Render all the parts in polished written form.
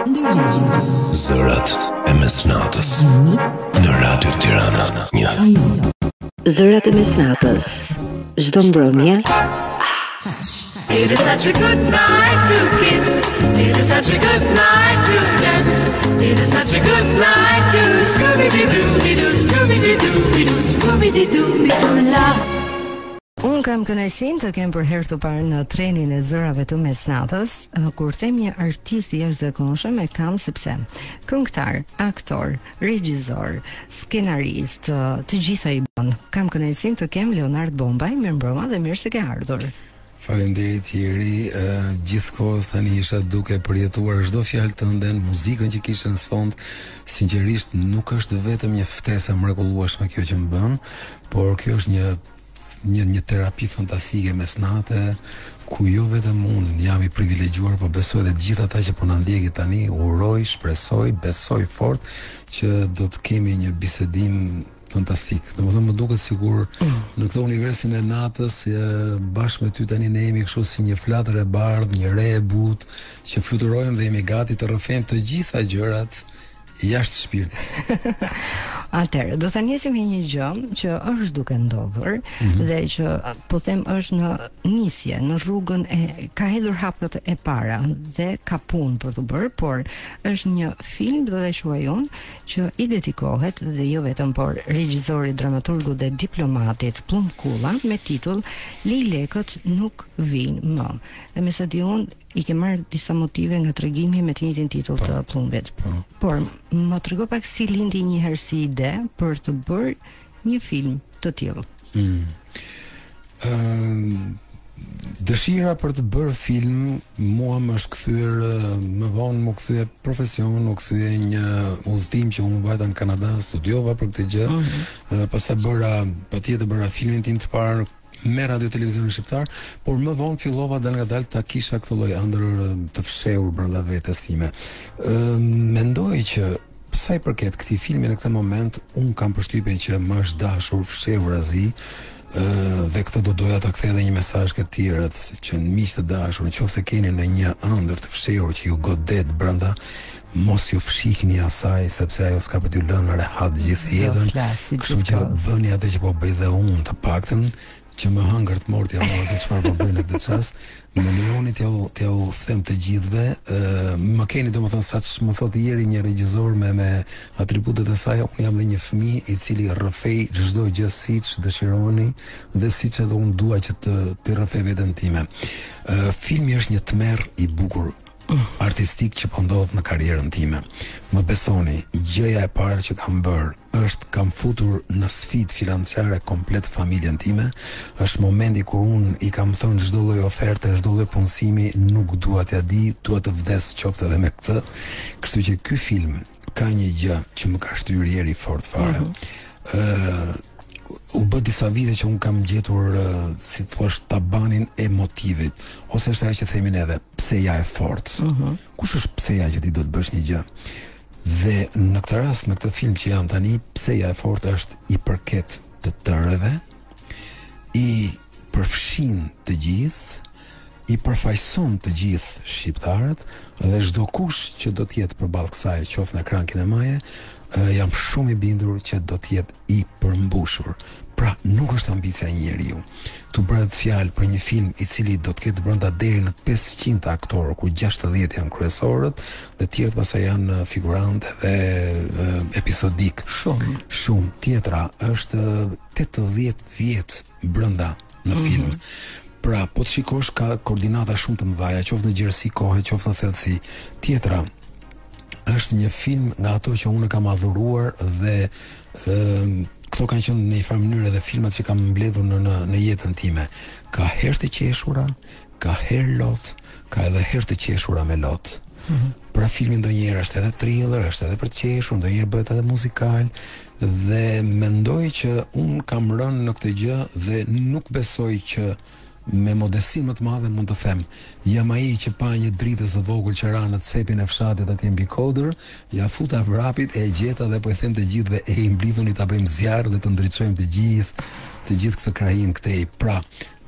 Zërat e mesnatës në Radio Tirana 1. Zërat e mesnatës. Çdo mbrëmje. It is such a good night to kiss. It is such a good night to dance. It is such a good night to Scooby-Doo, Scooby-Doo, Scooby-Doo, love. Unë kam kënaqësinë të kem për herë të parë në trenin e zërave të mesnatës, kur them një artist i jashtëzakonshëm e kam sepse këngëtar, aktor, regjisor, skenarist, të gjitha i bën. Kam kënaqësinë të kem Leonard Bombaj, mirëmbrëma dhe mirë se ke ardhur. Faleminderit Jeri, gjithkohës tani isha duke përjetuar çdo fjalë tënde, muzikën që kishe në sfond. Sinqerisht nuk është vetëm një ftesë e mrekullueshme kjo që më bën, por kjo është një terapi fantastike mesnate, ku jo vetëm unë jam i privilegjuar, por besoj edhe të gjithë ata që po na ndjekin tani, uroj, shpresoj, besoj fort që do të kemi një bisedim fantastik. Domethënë më duket sigur në këtë universin e natës, bashkë me ty tani ne jemi kështu si një flatër e bardhë, një re e butë, që fluturojmë dhe jemi gati të rrëfejmë të gjitha gjërat jashtë shpirtit. Atëherë, do ta nisim me një gjë që është duke ndodhur dhe që po them është në nisje, në rrugën ka hedhur hapët e para dhe ka punë për të bërë, por është një film, do ta quaj unë, që i dedikohet dhe jo vetëm por regjisorit, dramaturgut dhe diplomatit Plum Kulla me titull Lejlekët nuk vijnë më. Dhe me sa di unë i ke marrë disa motive nga tregimi me të njëjtin titull të Plumbit. Por më trego pak si lindi një herë si ide për të bërë një film të tillë. Dëshira për të bërë film mua më është kthyer më vonë, më kthye profesion, më kthye një udhëtim që unë vajta në Kanada, studiova për këtë gjë, pastaj bëra filmin tim të parë me radio televizionin shqiptar, por më vonë fillova dal nga dal ta kisha këtë lloj ëndër të fshehur brenda vetes time. Mendoj që sa i përket këtij filmi në këtë moment, un kam përshtypjen që më është dashur fshehur azi, dhe këtë do doja ta kthej edhe një mesazh të tjerët që miq të dashur, nëse keni në një ëndër të fshehur që ju godet brenda, mos ju fshihni asaj, sepse ajo s'ka për t'ju lënë rehat gjithë jetën. Kështu që bëni atë që po bëj dhe unë, të paktën që më hëngër të mortja mos se çfarë po bëj në këtë çast. Më lejoni t'ju them të gjithëve, më keni domethënë sa më thotë ieri një regjisor me atributet e saj, unë jam dhe një fëmijë i cili rrëfej çdo gjë siç dëshironi dhe siç edhe unë dua që të rrëfej veten time. Filmi është një tmerr i bukur artistik që po ndodh në karrierën time. Më besoni, gjëja e parë që kam bërë është kam futur në sfidë financiare komplet familjen time. Është momenti kur unë i kam thënë çdo lloj oferte, çdo lloj punësimi nuk dua t'ia di, dua të vdes qoftë edhe me këtë. Kështu që ky film ka një gjë që më ka shtyrë ieri fort fare. U bë disa vite që unë kam gjetur si thua tabanin e motivit, ose është ajo që themin edhe pseja e fortë. Kush është pseja që ti do të bësh një gjë? Dhe në këtë rast, në këtë film që jam tani, pseja e fortë është i përket të tërëve, i përfshin të gjithë, i përfaqëson të gjithë shqiptarët dhe çdo kush që do të jetë përballë kësaj, qoftë në ekran kinemaje, jam shumë i bindur që do të jetë i përmbushur. Pra, nuk është ambicia e një njeriu. Tu bëhet fjalë për një film i cili do të ketë brenda deri në 500 aktorë, ku 60 janë kryesorët dhe të tjerët pastaj janë figurantë dhe episodik. Shumë. Tjetra është 80 vjet brenda në film. Pra, po të shikosh ka koordinata shumë të mëdha, qoftë në gjerësi kohe, qoftë në thellësi. Tjetra është një film nga ato që unë kam adhuruar dhe këto kanë qenë në një farë mënyrë edhe filmat që kam mbledhur në jetën time. Ka herë të qeshura, ka herë lot, ka edhe herë të qeshura me lot. Pra filmi ndonjëherë është edhe thriller, është edhe për të qeshur, ndonjëherë bëhet edhe muzikal dhe mendoj që unë kam rënë në këtë gjë dhe nuk besoj që me modesti më të madhe mund të them, jam ai që pa një dritës të vogël që ra në cepin e fshatit atje mbi Kodër, ja futa vrapit, e gjeta dhe po i them të gjithëve, e i mblidhuni ta bëjmë zjarr dhe të ndriçojmë të gjithë të gjithë këtë krahin këtej. Pra,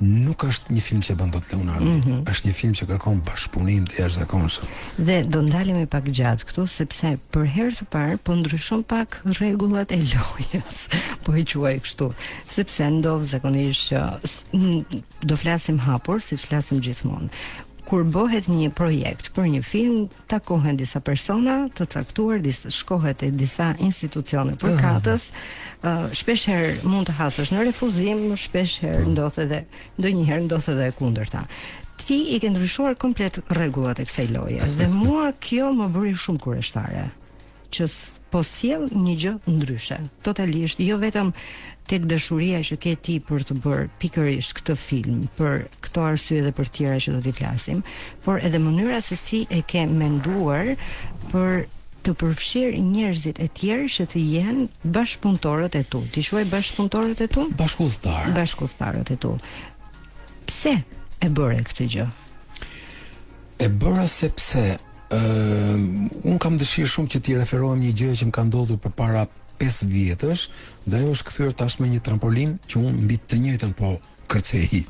nuk është një film që bën dot Leonardo, është një film që kërkon bashkëpunim të jashtëzakonshëm. Dhe do ndalemi pak gjatë këtu sepse për herë të parë po ndryshon pak rregullat e lojës, po e quaj kështu, sepse ndodh zakonisht që do flasim hapur, siç flasim gjithmonë. Kur bëhet një projekt për një film, takohen disa persona të caktuar, shkohet te disa institucione përkatës, shpeshherë mund të hasësh në refuzim, shpeshherë ndonjëherë ndodh edhe e kundërta. Ti i ke ndryshuar komplet rregullat e kësaj loje dhe mua kjo më bëri shumë kurioztare, që po sjell një gjë ndryshe, totalisht, jo vetëm tek dashuria që ke ti për të bërë pikërisht këtë film, për këto arsye dhe për tjera që do t'i flasim, por edhe mënyra se si e ke menduar për të përfshirë njerëzit e tjerë që të jenë bashkëpunëtorët e tu. Ti quaj bashkëpunëtorët e tu? Bashkëudhëtarët e tu. Pse e bëre këtë gjë? E bëra sepse unë kam dëshirë shumë që t'i referohem një gjë që më ka ndodhur përpara 5 vjetësh, dhe ajo është kthyer tashmë një trampolin që unë mbi të njëjtën po kërcej.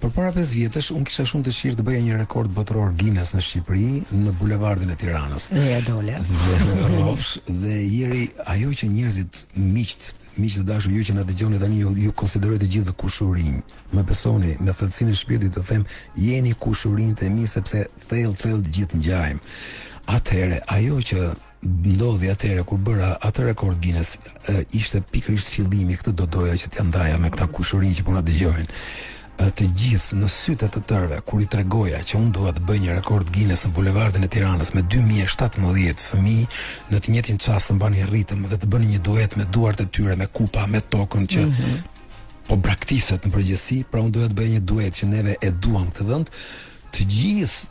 Përpara 5 vjetësh unë kisha shumë dëshirë të bëja një rekord botëror Guinness në Shqipëri, në bulevardin e Tiranës. Dhe ja dole. Dhe ieri ajo që njerëzit miq të dashur, ju që na dëgjoni tani, ju konsideroj të gjithë kushurinj. Më besoni, me thellësinë e shpirtit të them, jeni kushurinjtë e mi sepse thellë të gjithë ngjajmë. Atëherë, ajo që ndodhi atëherë kur bëra atë rekord Guinness, ishte pikërisht fillimi, këtë do doja që t'ja ndaja me këta kushurinj që po na dëgjojnë. Të gjithë në sytë të tërve, kur i tregoja që unë dua të bëj një rekord Guinness në bulevardin e Tiranës me 2017 fëmijë në të njëjtin çast të mbanin ritëm dhe të bënin një duet me duart e tyre, me kupa, me tokën që po braktiset në përgjithësi, pra unë doja të bëj një duet që neve e duam këtë vend. Të gjithë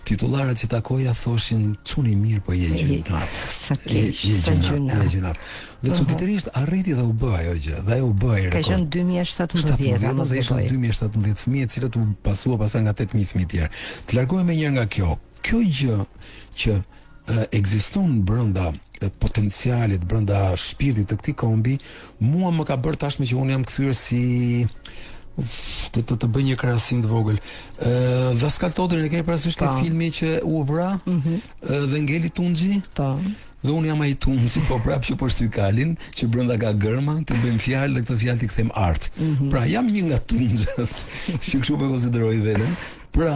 titullarët që takoja thoshin çuni mirë, po je gjynaf. Sa keq, sa gjynaf. Dhe çuditërisht arriti dhe u bë ajo gjë, dhe ajo u bë rekord. Ka qenë 2017, apo dhe ishte 2017 fëmijë, të cilët u pasua pastaj nga 8000 fëmijë tjerë. Të largohemi një nga kjo gjë që ekziston brenda potencialit, brenda shpirtit të këtij kombi, mua më ka bërë tashmë që unë jam kthyer si të bëj një krahasim të vogël. Daskal Todrin e keni parasysh ke filmi që u vra dhe ngeli Tunxhi? Po. Dhe unë jam ai Tunxhi, po prapë që po shtyj kalin, që brenda ka gërma, të bëjmë fjalë dhe këtë fjalë ti kthem art. Pra jam një nga Tunxhët, që kështu po konsideroj veten. Pra,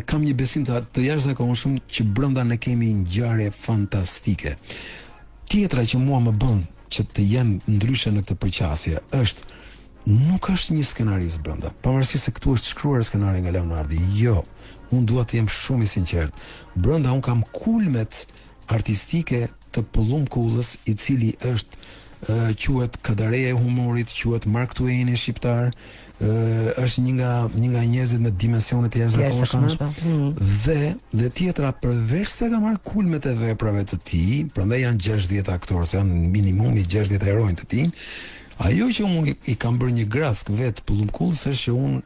kam një besim të jashtëzakonshëm që brenda ne kemi një ngjarje fantastike. Tjetra që mua më bën që të jem ndryshe në këtë përqasje është nuk është një skenarist brenda. Pavarësisht se këtu është shkruar skenari nga Leonardi. Jo, unë dua të jem shumë i sinqert. Brenda unë kam kulmet artistike të Pullumkullës, i cili është quhet Kadareja e humorit, quhet Mark Twain i shqiptar, është një nga njerëzit me dimensione të jashtëzakonshme. Dhe tjetra, përveç se ka marrë kulmet e veprave të tij, prandaj janë 60 aktorë, janë minimumi 60 heronj të tij. Ajo që unë i kam bërë një grask vetë Pullumkullës është që unë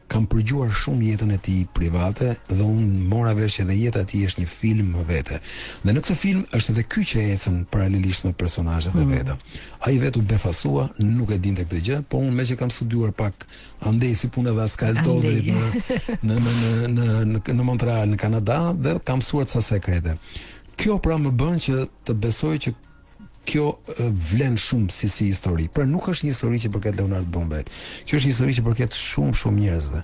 kam përgjuar shumë jetën e tij private dhe unë mora vesh edhe jeta e tij është një film më vete. Dhe në këtë film është edhe ky që ecën paralelisht me personazhet e veta. Ai vetë u befasua, nuk e dinte këtë gjë, po unë me që kam studiuar pak andej si punë Daskal Todrit në Montreal, në Kanada, dhe kam mësuar ca sekrete. Kjo pra më bën që të besoj që kjo vlen shumë si histori. Pra nuk është një histori që përket Leonard Bombet. Kjo është një histori që përket shumë njerëzve.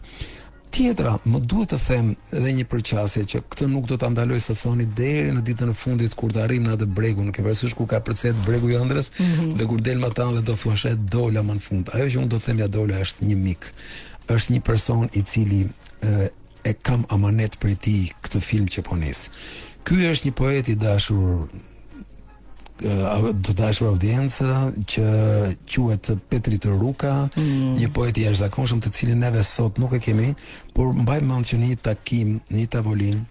Tjetra, më duhet të them edhe një përqasje që këtë nuk do ta ndaloj së thoni deri në ditën e fundit kur të arrijmë në atë bregun, ke parasysh kur ka përcet bregu i ëndrës dhe kur del matan dhe do thuash dola më në fund. Ajo që unë do të them ja dola është një mik. Është një person i cili e kam amanet për ti këtë film që po nis. Ky është një poet i dashur të dashur audienca që quhet Petri të Ruka, një poet i jashtëzakonshëm të cilin neve sot nuk e kemi, por mbaj mend që në një takim, në një tavolinë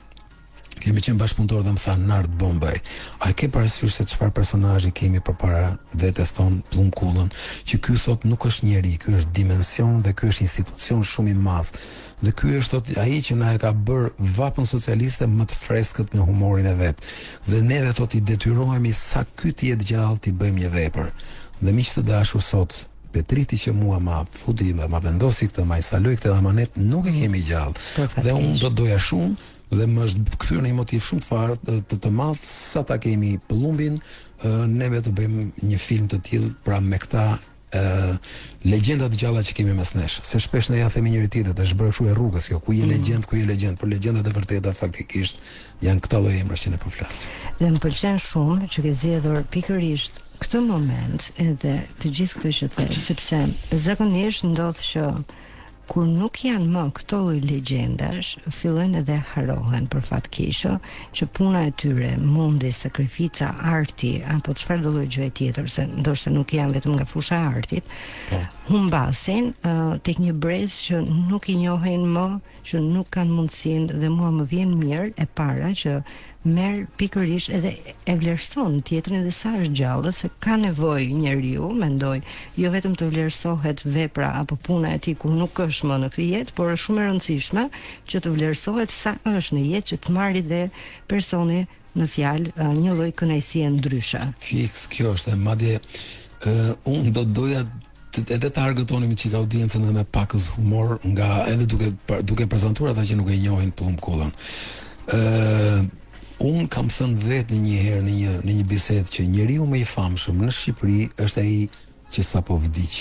kemi qenë bashkëpunëtor dhe më tha Nard Bombay, a e ke parasysh se çfarë personazhi kemi përpara vetes ton Pullumkullën, që ky thot nuk është njeri, ky është dimension dhe ky është institucion shumë i madh. Dhe ky është ai që na e ka bërë vapën socialiste më të freskët me humorin e vet. Dhe neve thot i detyrohemi sa ky të jetë gjallë t'i bëjmë një vepër. Dhe miq të dashur, sot Petriti që mua ma futi, ma vendosi këtë, ma instaloj këtë amanet, nuk e kemi gjallë. Dhe unë do doja shumë dhe më është kthyer në një motiv shumë të madh sa ta kemi pëllumbin, neve të bëjmë një film të tillë pra me këta legjendat gjalla që kemi mes nesh. Se shpesh ne ja themi njëri tjetrit, është bërë kështu e rrugës kjo, ku je legjend, por legjendat e vërteta faktikisht janë këta lloj emrash që ne po flasim. Dhe më pëlqen shumë që ke zgjedhur pikërisht këtë moment edhe të gjithë këtë që the, sepse zakonisht ndodh që kur nuk janë më këto lloj legjendash, fillojnë edhe harohen për fat keq, që puna e tyre, mundi, sakrifica, arti apo çfarë do lloj gjëje tjetër, se ndoshta nuk janë vetëm nga fusha e artit, humbasin tek një brez që nuk i njohin më, që nuk kanë mundësinë, dhe mua më vjen mirë e para që merr pikërisht edhe e vlerëson tjetrin dhe sa është gjallë, se ka nevojë njeriu, mendoj, jo vetëm të vlerësohet vepra apo puna e tij kur nuk është më në këtë jetë, por është shumë e rëndësishme që të vlerësohet sa është në jetë, që të marrë dhe personi në fjalë një lloj kënaqësie ndryshe. Fiks, kjo është, madje unë do doja edhe të argëtonim çik audiencën me pakës humor, nga edhe duke prezantuar ata që nuk e njohin Plumbkullën. Unë kam thënë vetë një herë në një bisedë që njeriu më i famshëm në Shqipëri është ai që sapo vdiq.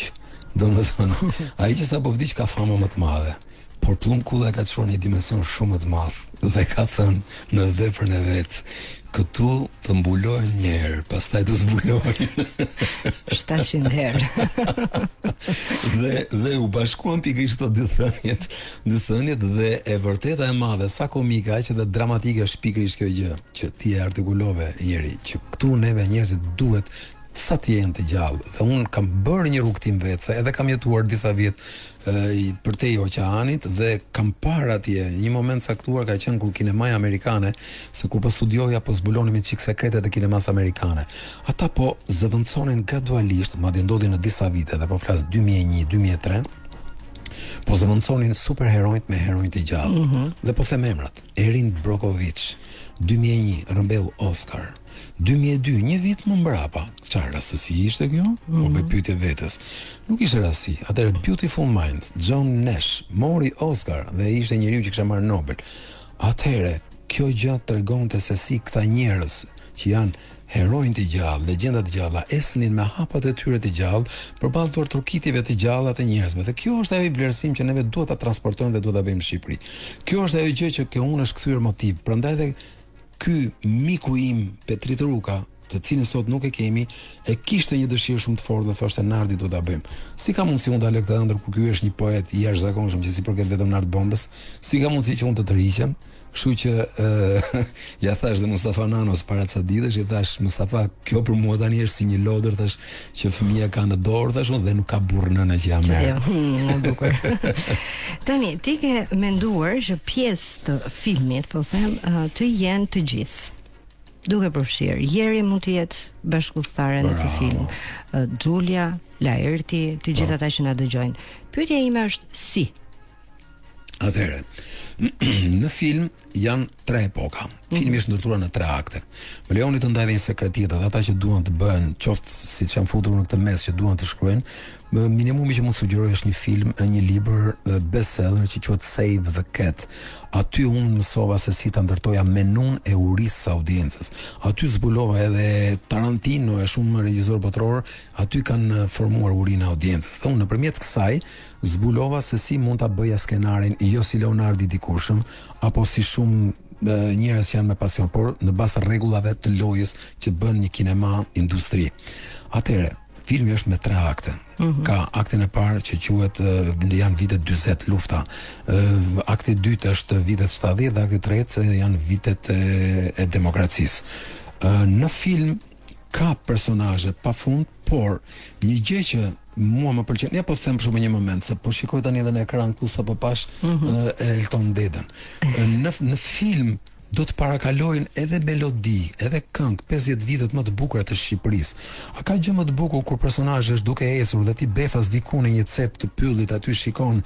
Domethënë, ai që sapo vdiq ka famë më të madhe, por Plumbkulla e ka çuar në një dimension shumë më të madh dhe ka thënë në veprën e vet, këtu të mbulojnë një herë, pastaj të zbulojnë 700 herë. dhe u bashkuan pikërisht këto dy thënjet dhe e vërteta e madhe, sa komike aq edhe dramatike është pikërisht kjo gjë që ti e artikulove ieri, që këtu neve njerëzit duhet sa të jenë të gjallë. Dhe unë kam bërë një rrugtim vetë, se edhe kam jetuar disa vjet përtej oqeanit dhe kam parë atje një moment saktuar ka qenë kur kinemaja amerikane, se kur po studioja po zbulonim një çik sekretet e kinemas amerikane. Ata po zëvendësonin gradualisht, madje ndodhi në disa vite, dhe po flas 2001, 2003. Po zëvendësonin superheronjt me heronjt të gjallë. Dhe po them emrat: Erin Brockovich, 2001 rëmbeu Oscar. 2002, një vit më mbrapa. Çfarë rastësi ishte kjo? Po me pyetje vetes. Nuk ishte rastësi. Atëherë Beautiful Mind, John Nash mori Oscar dhe ishte njeriu që kishte marrë Nobel. Atëherë kjo gjë tregonte se si këta njerëz që janë heronjë të gjallë, legjenda të gjalla, eslin me hapat e tyre të gjallë përballë turtrokitjeve të gjalla të njerëzve. Dhe kjo është ajo vlerësim që neve duhet ta transportojmë dhe duhet ta bëjmë në Shqipëri. Kjo është ajo gjë që unë është kthyer motiv. Prandaj dhe ky miku im Petrit Ruka, të cilin sot nuk e kemi, e kishte një dëshirë shumë të fortë dhe thoshte Nardi do ta bëjmë. Si ka mundësi unë ta lë këtë ëndër kur ky është një poet i jashtëzakonshëm që si përket vetëm Nard Bombës, si ka mundësi që unë të tërhiqem? Kështu që ja thash dhe Mustafa Nanos para ca ditësh, i thash Mustafa, kjo për mua tani është si një lodër, thash, që fëmia ka në dorë, thash unë, dhe nuk ka burr nëna që ja merr. Në bukur. Tani, ti ke menduar që pjesë të filmit, po them, të jenë të gjithë. Duke përfshirë, Jeri mund të jetë bashkëpunëtare në këtë film, Xulia, Laerti, të gjithë ata që na dëgjojnë. Pyetja ime është si? Atëherë, në film janë 3 epoka. Filmi është ndërtuar në 3 akte. Më lejoni të ndaj dhe një sekret tjetër, ata që duan të bëhen, qoftë siç janë futur në këtë mes që duan të shkruajnë, minimumi që mund sugjeroj është një film, një libër bestseller që quhet Save the Cat. Aty unë mësova se si ta ndërtoja menun e urisë së audiencës. Aty zbulova edhe Tarantino e shumë regjisor botror, aty kanë formuar urinë e audiencës. Dhe unë nëpërmjet kësaj zbulova se si mund ta bëja skenarin jo si Leonardi dikurshëm apo si shumë njerëz që janë me pasion, por në bazë rregullave të lojës që bën një kinema industri. Atëherë, filmi është me 3 akte. Ka aktin e parë që quhet janë vitet 40 lufta. Akti i dytë është vitet 70 dhe akti i tretë janë vitet e demokracisë. Në film ka personazhe pafund, por një gjë që mua më pëlqen, ja po them për shkak një moment, se po shikoj tani edhe në ekran ku sapo pash Elton Dedën. Në film do të parakalojnë edhe melodi, edhe këngë 50 vitet më të bukura të Shqipërisë. A ka gjë më të bukur kur personazhi është duke ecur dhe ti befas diku në një cep të pyllit, aty shikon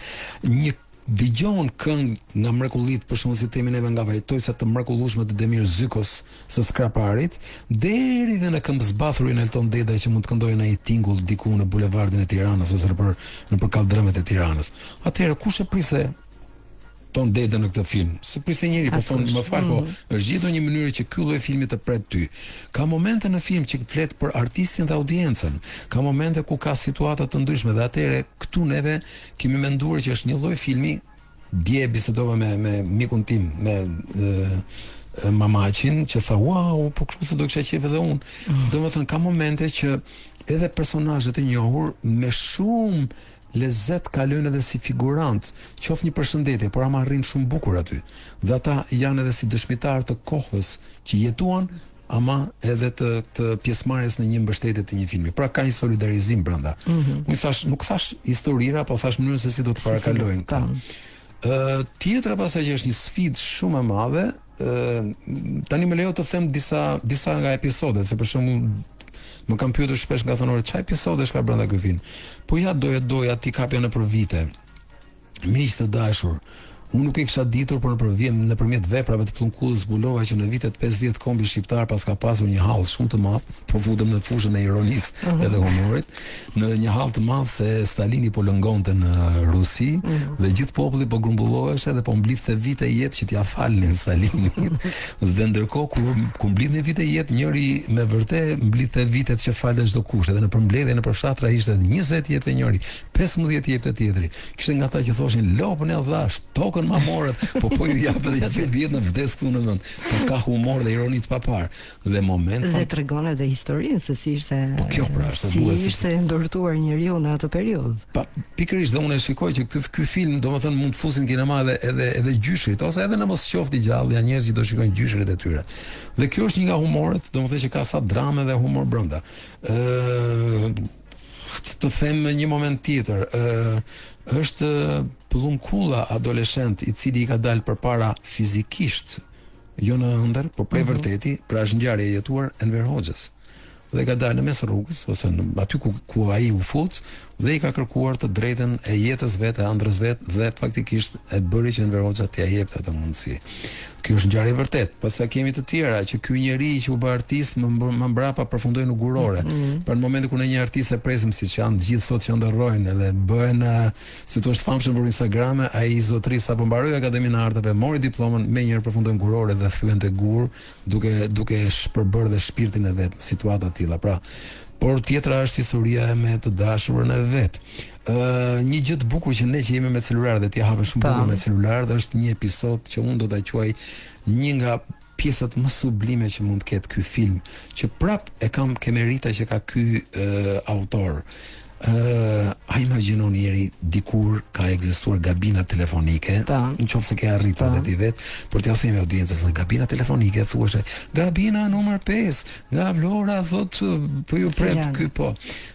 një dëgjon këngë nga mrekullit, për shembull si themi neve nga vajtojsa të mrekullueshme të Demir Zykos së Skraparit, deri dhe në këmbëzbathurin Elton Deda që mund të këndojë në një tingull diku në bulevardin e Tiranës ose nëpër kaldrëmet e Tiranës. Atëherë kush e priste Ton Deda në këtë film? Se priste njëri, po thonë, më fal, po është gjetur një mënyrë që ky lloj filmi të pret ty. Ka momente në film që flet për artistin dhe audiencën. Ka momente ku ka situata të ndryshme dhe atëherë këtu neve kemi menduar që është një lloj filmi. Dje bisedova me mikun tim, me Mamaqin, që tha, wow, po kështu se do kisha qef edhe unë. Domethënë ka momente që edhe personazhet e njohur me shumë lezet kalojnë edhe si figurant, qoftë një përshëndetje, por ama arrin shumë bukur aty. Dhe ata janë edhe si dëshmitar të kohës që jetuan, ama edhe të pjesëmarrjes në një mbështetje të një filmi. Pra ka një solidarizim brenda. Unë thash, nuk thash historira, po thash mënyrën se si do të parakalojnë. Tjetra pasaj që është një sfidë shumë e madhe, tani më lejo të them disa nga episodet, se për shembull më kam pyetur shpesh nga thonore çfarë episodesh ka brenda ky film. Po ja doja ti kapja nëpër vite. Miq të dashur, unë nuk e kisha ditur, por nëpërmjet veprave të Plumkullës zbulova që në vitet 50 kombi shqiptar pas ka pasur një hall shumë të madh, po futëm në fushën e ironisë edhe humorit, në një hall të madh se Stalini po lëngonte në Rusi dhe gjithë populli po grumbullohej dhe po mblidhte vite jetë që t'ia falnin Stalinit. Dhe ndërkohë kur mblidhnin vite jetë, njëri me vërtet mblidhte vitet që falte çdo kush, edhe në përmbledhje në përfshatra ishte 20 jepte njëri, 15 jepte tjetri. Kishte nga ata që thoshin lopën e dhash, tokën ma morët, po ju japë dhe që vjetë në vdes këtu në vend. Po ka humor dhe ironi të papar. Dhe moment dhe tregon edhe historinë se si ishte po kjo pra, si ishte ndërtuar njeriu në atë periudhë. Pa pikërisht dhe unë e shikoj që ky film domethënë mund të fusin kinema edhe gjyshrit ose edhe në mos qoftë i gjallë, janë njerëz që do shikojnë gjyshrit e tyre. Dhe kjo është një nga humorët, domethënë që ka sa dramë dhe humor brenda. Të them një moment tjetër, është Plumkulla adoleshent i cili I ka dalë përpara fizikisht, jo në ëndër, por prej vërteti, pra është ngjarje e jetuar Enver Hoxhës. Dhe ka dalë në mes rrugës ose aty ku ai u fut dhe I ka kërkuar të drejtën e jetës vet, e ëndrrës vet dhe faktikisht e bëri që Enver Hoxha t'ia jepte atë mundësi. Kjo është ngjarje vërtet. Pastaj kemi të tjera që ky njeri që u bë artist më mbrapa përfundoi në gurore. Për në momentin kur në një artist e presim siç janë të gjithë sot që ndërrojnë edhe bëhen si thua të famshëm për Instagram, ai zotëris apo mbaroi Akademinë e Arteve, mori diplomën, menjëherë përfundoi në gurore dhe thyen te gur, duke shpërbërë dhe shpirtin e vet në situata të tilla. Pra, por tjetra është historia me të dashurën e vet. Një gjë të bukur që ne që jemi me celular dhe ti hapësh shumë bukur me celular, dhe është një episod që unë do ta quaj një nga pjesët më sublime që mund të ketë ky film, që prap e kam kemerita që ka ky autor. A imagjinoni njeri dikur ka ekzistuar gabina telefonike, nëse ke arritur dhe ti vet, por t'ia themi audiencës në gabina telefonike thuash gabina numër 5, nga Vlora thot po ju pret ky po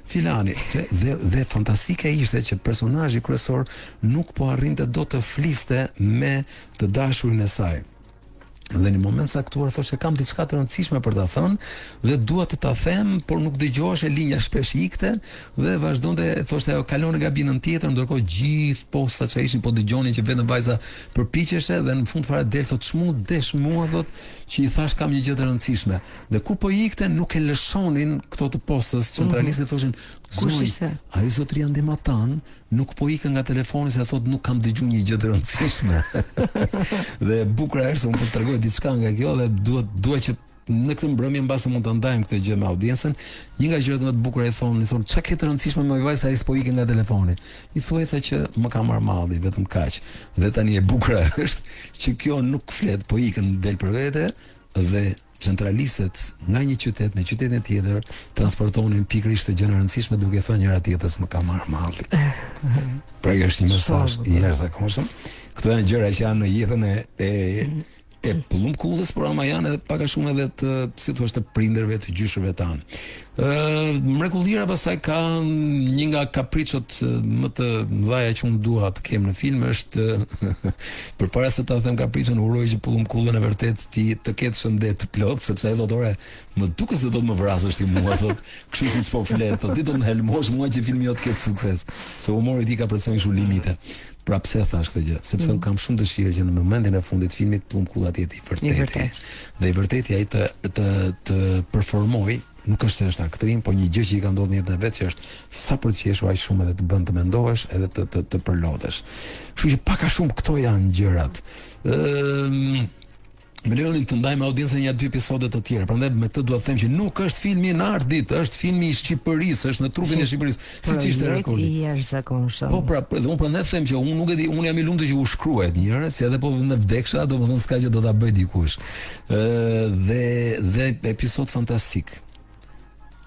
filani. Dhe fantastike ishte që personazhi kryesor nuk po arrinte dot të fliste me të dashurin e saj. Dhe në moment saktuar thoshte kam diçka të rëndësishme për ta thënë dhe dua të ta them, por nuk dëgjohesh, e linja shpesh ikte dhe vazhdonte thoshte ajo kalon në gabinën tjetër, ndërkohë gjithë postat që ishin po dëgjonin që vetëm vajza përpiqeshe dhe në fund fare del thot çmut desh mua thot që I thash kam një gjë të rëndësishme. Dhe kur po ikte nuk e lëshonin këto të postës, centralistët thoshin kush ishte? Ai zotëria ndihmatan nuk po ikën nga telefoni se thot nuk kam dëgjuar një gjë të rëndësishme. Dhe bukur është se unë po tregoj diçka nga kjo dhe duhet që në këtë mbrëmje mbase mund ta ndajmë këtë gjë me audiencën. Një nga gjërat më të bukura I thonë çka ke të rëndësishme me vajza ai s'po ikën nga telefoni. I thuaj sa që më ka marr malli vetëm kaq. Dhe tani e bukura është që kjo nuk flet, po ikën del për vete dhe centralistët nga një qytet në qytetin tjetër transportonin pikërisht të gjëra rëndësishme duke thënë njëra tjetrës më ka marr malli. Pra kjo është një mesazh I jashtëzakonshëm. Këto janë gjëra që janë në jetën e Plumkullës, por ama janë edhe pak a shumë edhe të si thua të prindërve të gjyshërve tanë. Mrekullia pastaj ka një nga kapriçot më të mëdha që unë dua të kem në film është përpara se ta them kapriçon, uroj që pullumkullën e vërtet ti të ketë shëndet të plot, sepse ai thotë ore, më duket se do të më vrasësh ti mua, thotë, kështu siç po flet, thotë ti do të më helmosh mua që filmi jot ketë sukses, se humori i tij ka përcjellë kështu limite. Pra pse thash këtë gjë? Sepse kam shumë dëshirë që në momentin e fundit të filmit pullumkulla të jetë i vërtetë. Dhe i vërtetë ai të performoj. Nuk është se është aktrim, po një gjë që i ka ndodhur në jetën e vet që është sa për të qeshur aq shumë edhe të bën të mendohesh edhe të përlodhesh. Kështu që pak a shumë këto janë gjërat. Me lejonin të ndaj me audiencën një 2 episode të tjera. Prandaj me këtë dua të them që nuk është filmi në Ardit, është filmi i Shqipërisë, është në trupin e Shqipërisë. Siç ishte Rekoli. I jashtëzakonshëm. Po pra, dhe unë prandaj them që unë nuk e di, unë jam i lumtur që u shkruajt një herë, si edhe po në vdeksha, domethënë s'ka që do ta bëj dikush. Dhe episod fantastik.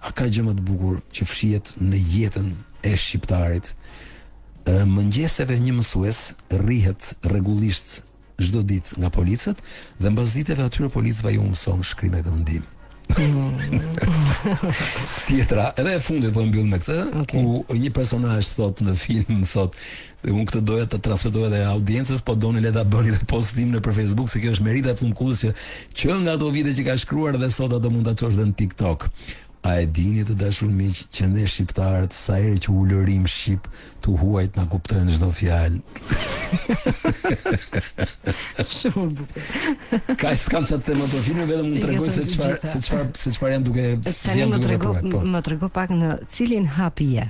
A ka gjë më të bukur që fshihet në jetën e shqiptarit? Mëngjeseve një mësues rrihet rregullisht çdo ditë nga policët dhe mbas ditëve atyre policëve ju mëson shkrim e këndim. Tjetra, edhe e fundit po mbyll me këtë, ku një personazh thot në film, thot, unë këtë doja të transmetoja edhe audiencës, po doni le ta bëni edhe postim në Facebook se kjo është merita e pullumkullës që nga ato vite që ka shkruar dhe sot ato mund ta çosh edhe në TikTok. A e dini të dashur miq që ne shqiptarët sa herë që u lërim shqip të huajt na kuptojnë çdo fjalë. Shumë bukur. Ka s'kam çfarë të them për filmin, vetëm mund të tregoj se çfarë jam duke më trego pak në cilin hap je.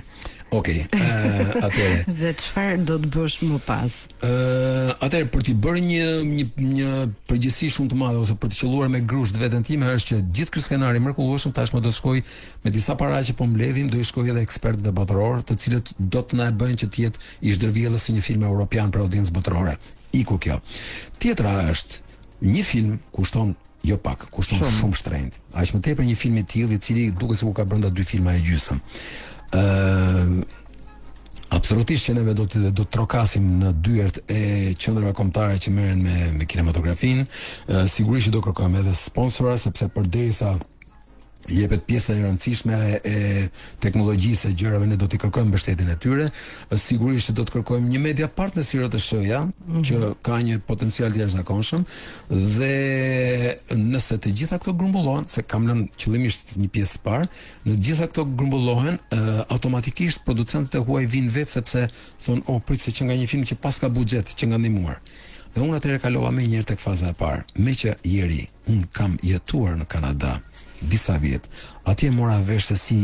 Okej, atëre. Dhe çfarë do të bësh më pas? Atëre për të bërë një përgjegjësi shumë të madhe ose për të qelluar me grusht veten time është që gjithë ky skenari mrekullueshëm tashmë do të shkoj me disa para që po mbledhin, do i shkoj edhe ekspertëve botëror, të cilët do të na e bëjnë që të jetë i zhdërvjellës si një film europian për audiencë botërore. Iku kjo. Tjetra është një film kushton jo pak, kushton shumë shtrenjtë. Aq më tepër një film i tillë i cili duket sikur ka brenda 2 filma e gjysmë. Absolutisht që neve do të trokasim në dyert e qendrave kombëtare që merren me kinematografin. Sigurisht që do kërkojmë edhe sponsora, sepse përderisa jepet pjesa e rëndësishme e teknologjisë e gjërave, ne do t'i kërkojmë mbështetjen e tyre. Sigurisht që do të kërkojmë një media partner si RTS-ja, që ka një potencial të jashtëzakonshëm, dhe nëse të gjitha këto grumbullohen, se kam lënë qëllimisht një pjesë të parë, në të gjitha këto grumbullohen, automatikisht producentët e huaj vinë vetë sepse thonë, prit se që nga një film që pas ka buxhet, që nga ndihmuar. Dhe unë atëherë kalova më një herë tek faza e parë. Me që ieri unë kam jetuar në Kanada disa vjet, atje mora vesh se si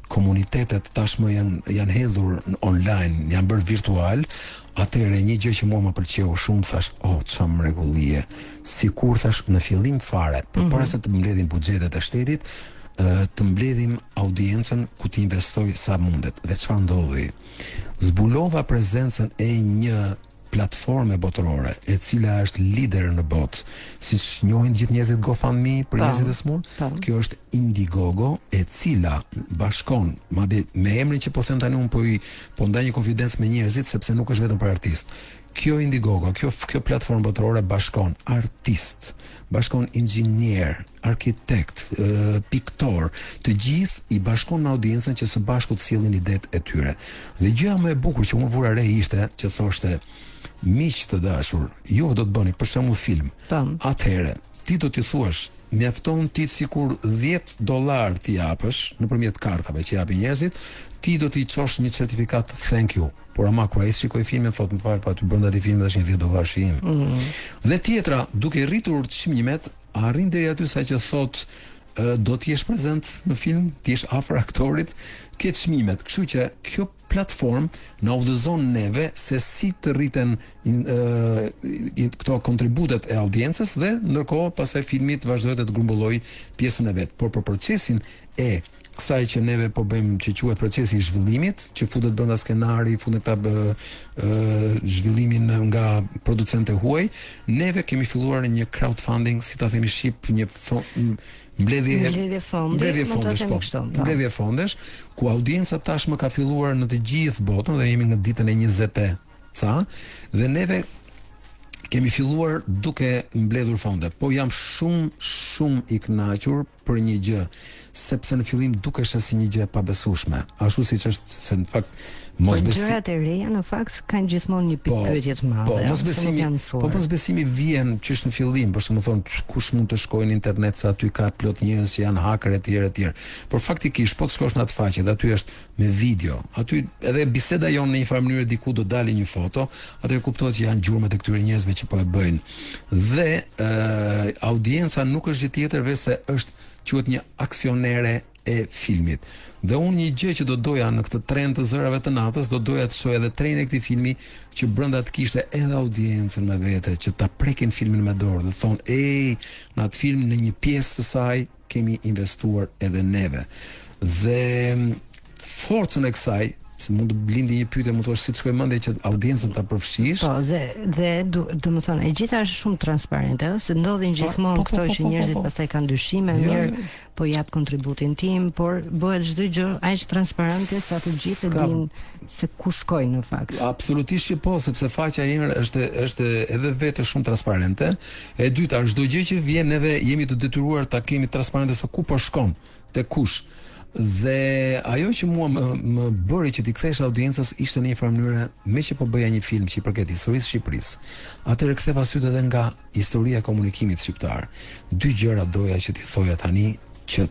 komunitetet tashmë janë hedhur online, janë bërë virtual. Atëherë një gjë që mua më pëlqeu shumë, thash, çfarë mrekullie. Sikur thash në fillim fare, përpara se të mbledhin buxhetet e shtetit, të mbledhim audiencën ku të investoj sa mundet. Dhe çfarë ndodhi? Zbulova prezencën e një platforme botërore e cila është lider në botë, siç njohin gjithë njerëzit GoFundMe për njerëzit e smur. Kjo është Indiegogo, e cila bashkon, madje me emrin që po them tani unë po ndaj një konfidencë me njerëzit sepse nuk është vetëm për artist. Kjo Indiegogo, kjo platformë botërore bashkon artist, bashkon inxhinier, arkitekt, piktor, të gjithë i bashkon në audiencën që së bashku të sjellin idetë e tyre. Dhe gjëja më e bukur që unë vura re ishte që thoshte, miq të dashur, ju do të bëni për shembull film. Atëherë, ti do t'i thuash, mjafton ti sikur $10 t'i japësh nëpërmjet kartave që japin njerëzit, ti do t'i çosh një certifikat thank you. Por ama kur ai shikoi filmin thotë më fal, po aty brenda të filmit është një $10 shihim. Dhe tjetra, duke rritur çmimet, arrin deri aty sa që thotë do të jesh prezant në film, të jesh afër aktorit, ke çmimet. Kështu që kjo platform na udhëzon neve se si të rriten këto kontributet e audiencës dhe ndërkohë pastaj filmi të vazhdojë të grumbullojë pjesën e vet. Por për procesin e kësaj që neve po bëjmë që quhet procesi i zhvillimit, që futet brenda skenari, futet zhvillimin nga producentë huaj, neve kemi filluar një crowdfunding, si ta themi shqip, një mbledhje fondesh, ku audienca tashmë ka filluar në të gjithë botën dhe jemi në ditën e 20 ca, dhe neve kemi filluar duke mbledhur fonde, po jam shumë i kënaqur për një gjë, sepse në fillim dukeshte si një gjë e pabesueshme, ashtu siç është se në fakt gjërat e reja në fakt kanë gjithmonë një pikë pyetje të madhe. Mosbesimi vjen qysh në fillim, për shembull thon kush mund të shkojë në internet se aty ka plot njerëz që janë hacker etj. Por faktikisht po të shkosh në atë faqe dhe aty është me video, aty edhe biseda jonë në një farë mënyrë diku do dalë një foto, atëherë kuptohet që janë gjurmët e këtyre njerëzve që po e bëjnë. Dhe audienca nuk është gjë tjetër veç se është quhet një aksionere e filmit. Dhe unë një gjë që do doja në këtë tren të zërave të natës, do doja të shoh edhe trenin e këtij filmi që brenda të kishte edhe audiencën me vete, që ta prekin filmin me dorë dhe thon, në atë film në një pjesë të saj kemi investuar edhe neve. Dhe forcën e kësaj, se mund të blindi një pyetje, mund të thosh si të shkoj mendje që audiencën ta përfshish. Po, dhe domethënë e gjitha është shumë transparente, se ndodhin gjithmonë këto që njerëzit pastaj kanë dyshime, mirë, po jap kontributin tim, por bëhet çdo gjë aq transparente sa të gjithë dinë se ku shkojnë në fakt. Absolutisht që po, sepse faqja ime është edhe vetë shumë transparente. E dyta, çdo gjë që vjen neve jemi të detyruar ta kemi transparente se ku po shkon, te kush. Dhe ajo që mua më bëri që t'i kthesh audiencës ishte në një farë mënyrë, me që po bëja një film që i përket historisë së Shqipërisë. Atëherë ktheva syt edhe nga historia e komunikimit shqiptar. Dy gjëra doja që t'i thoja tani që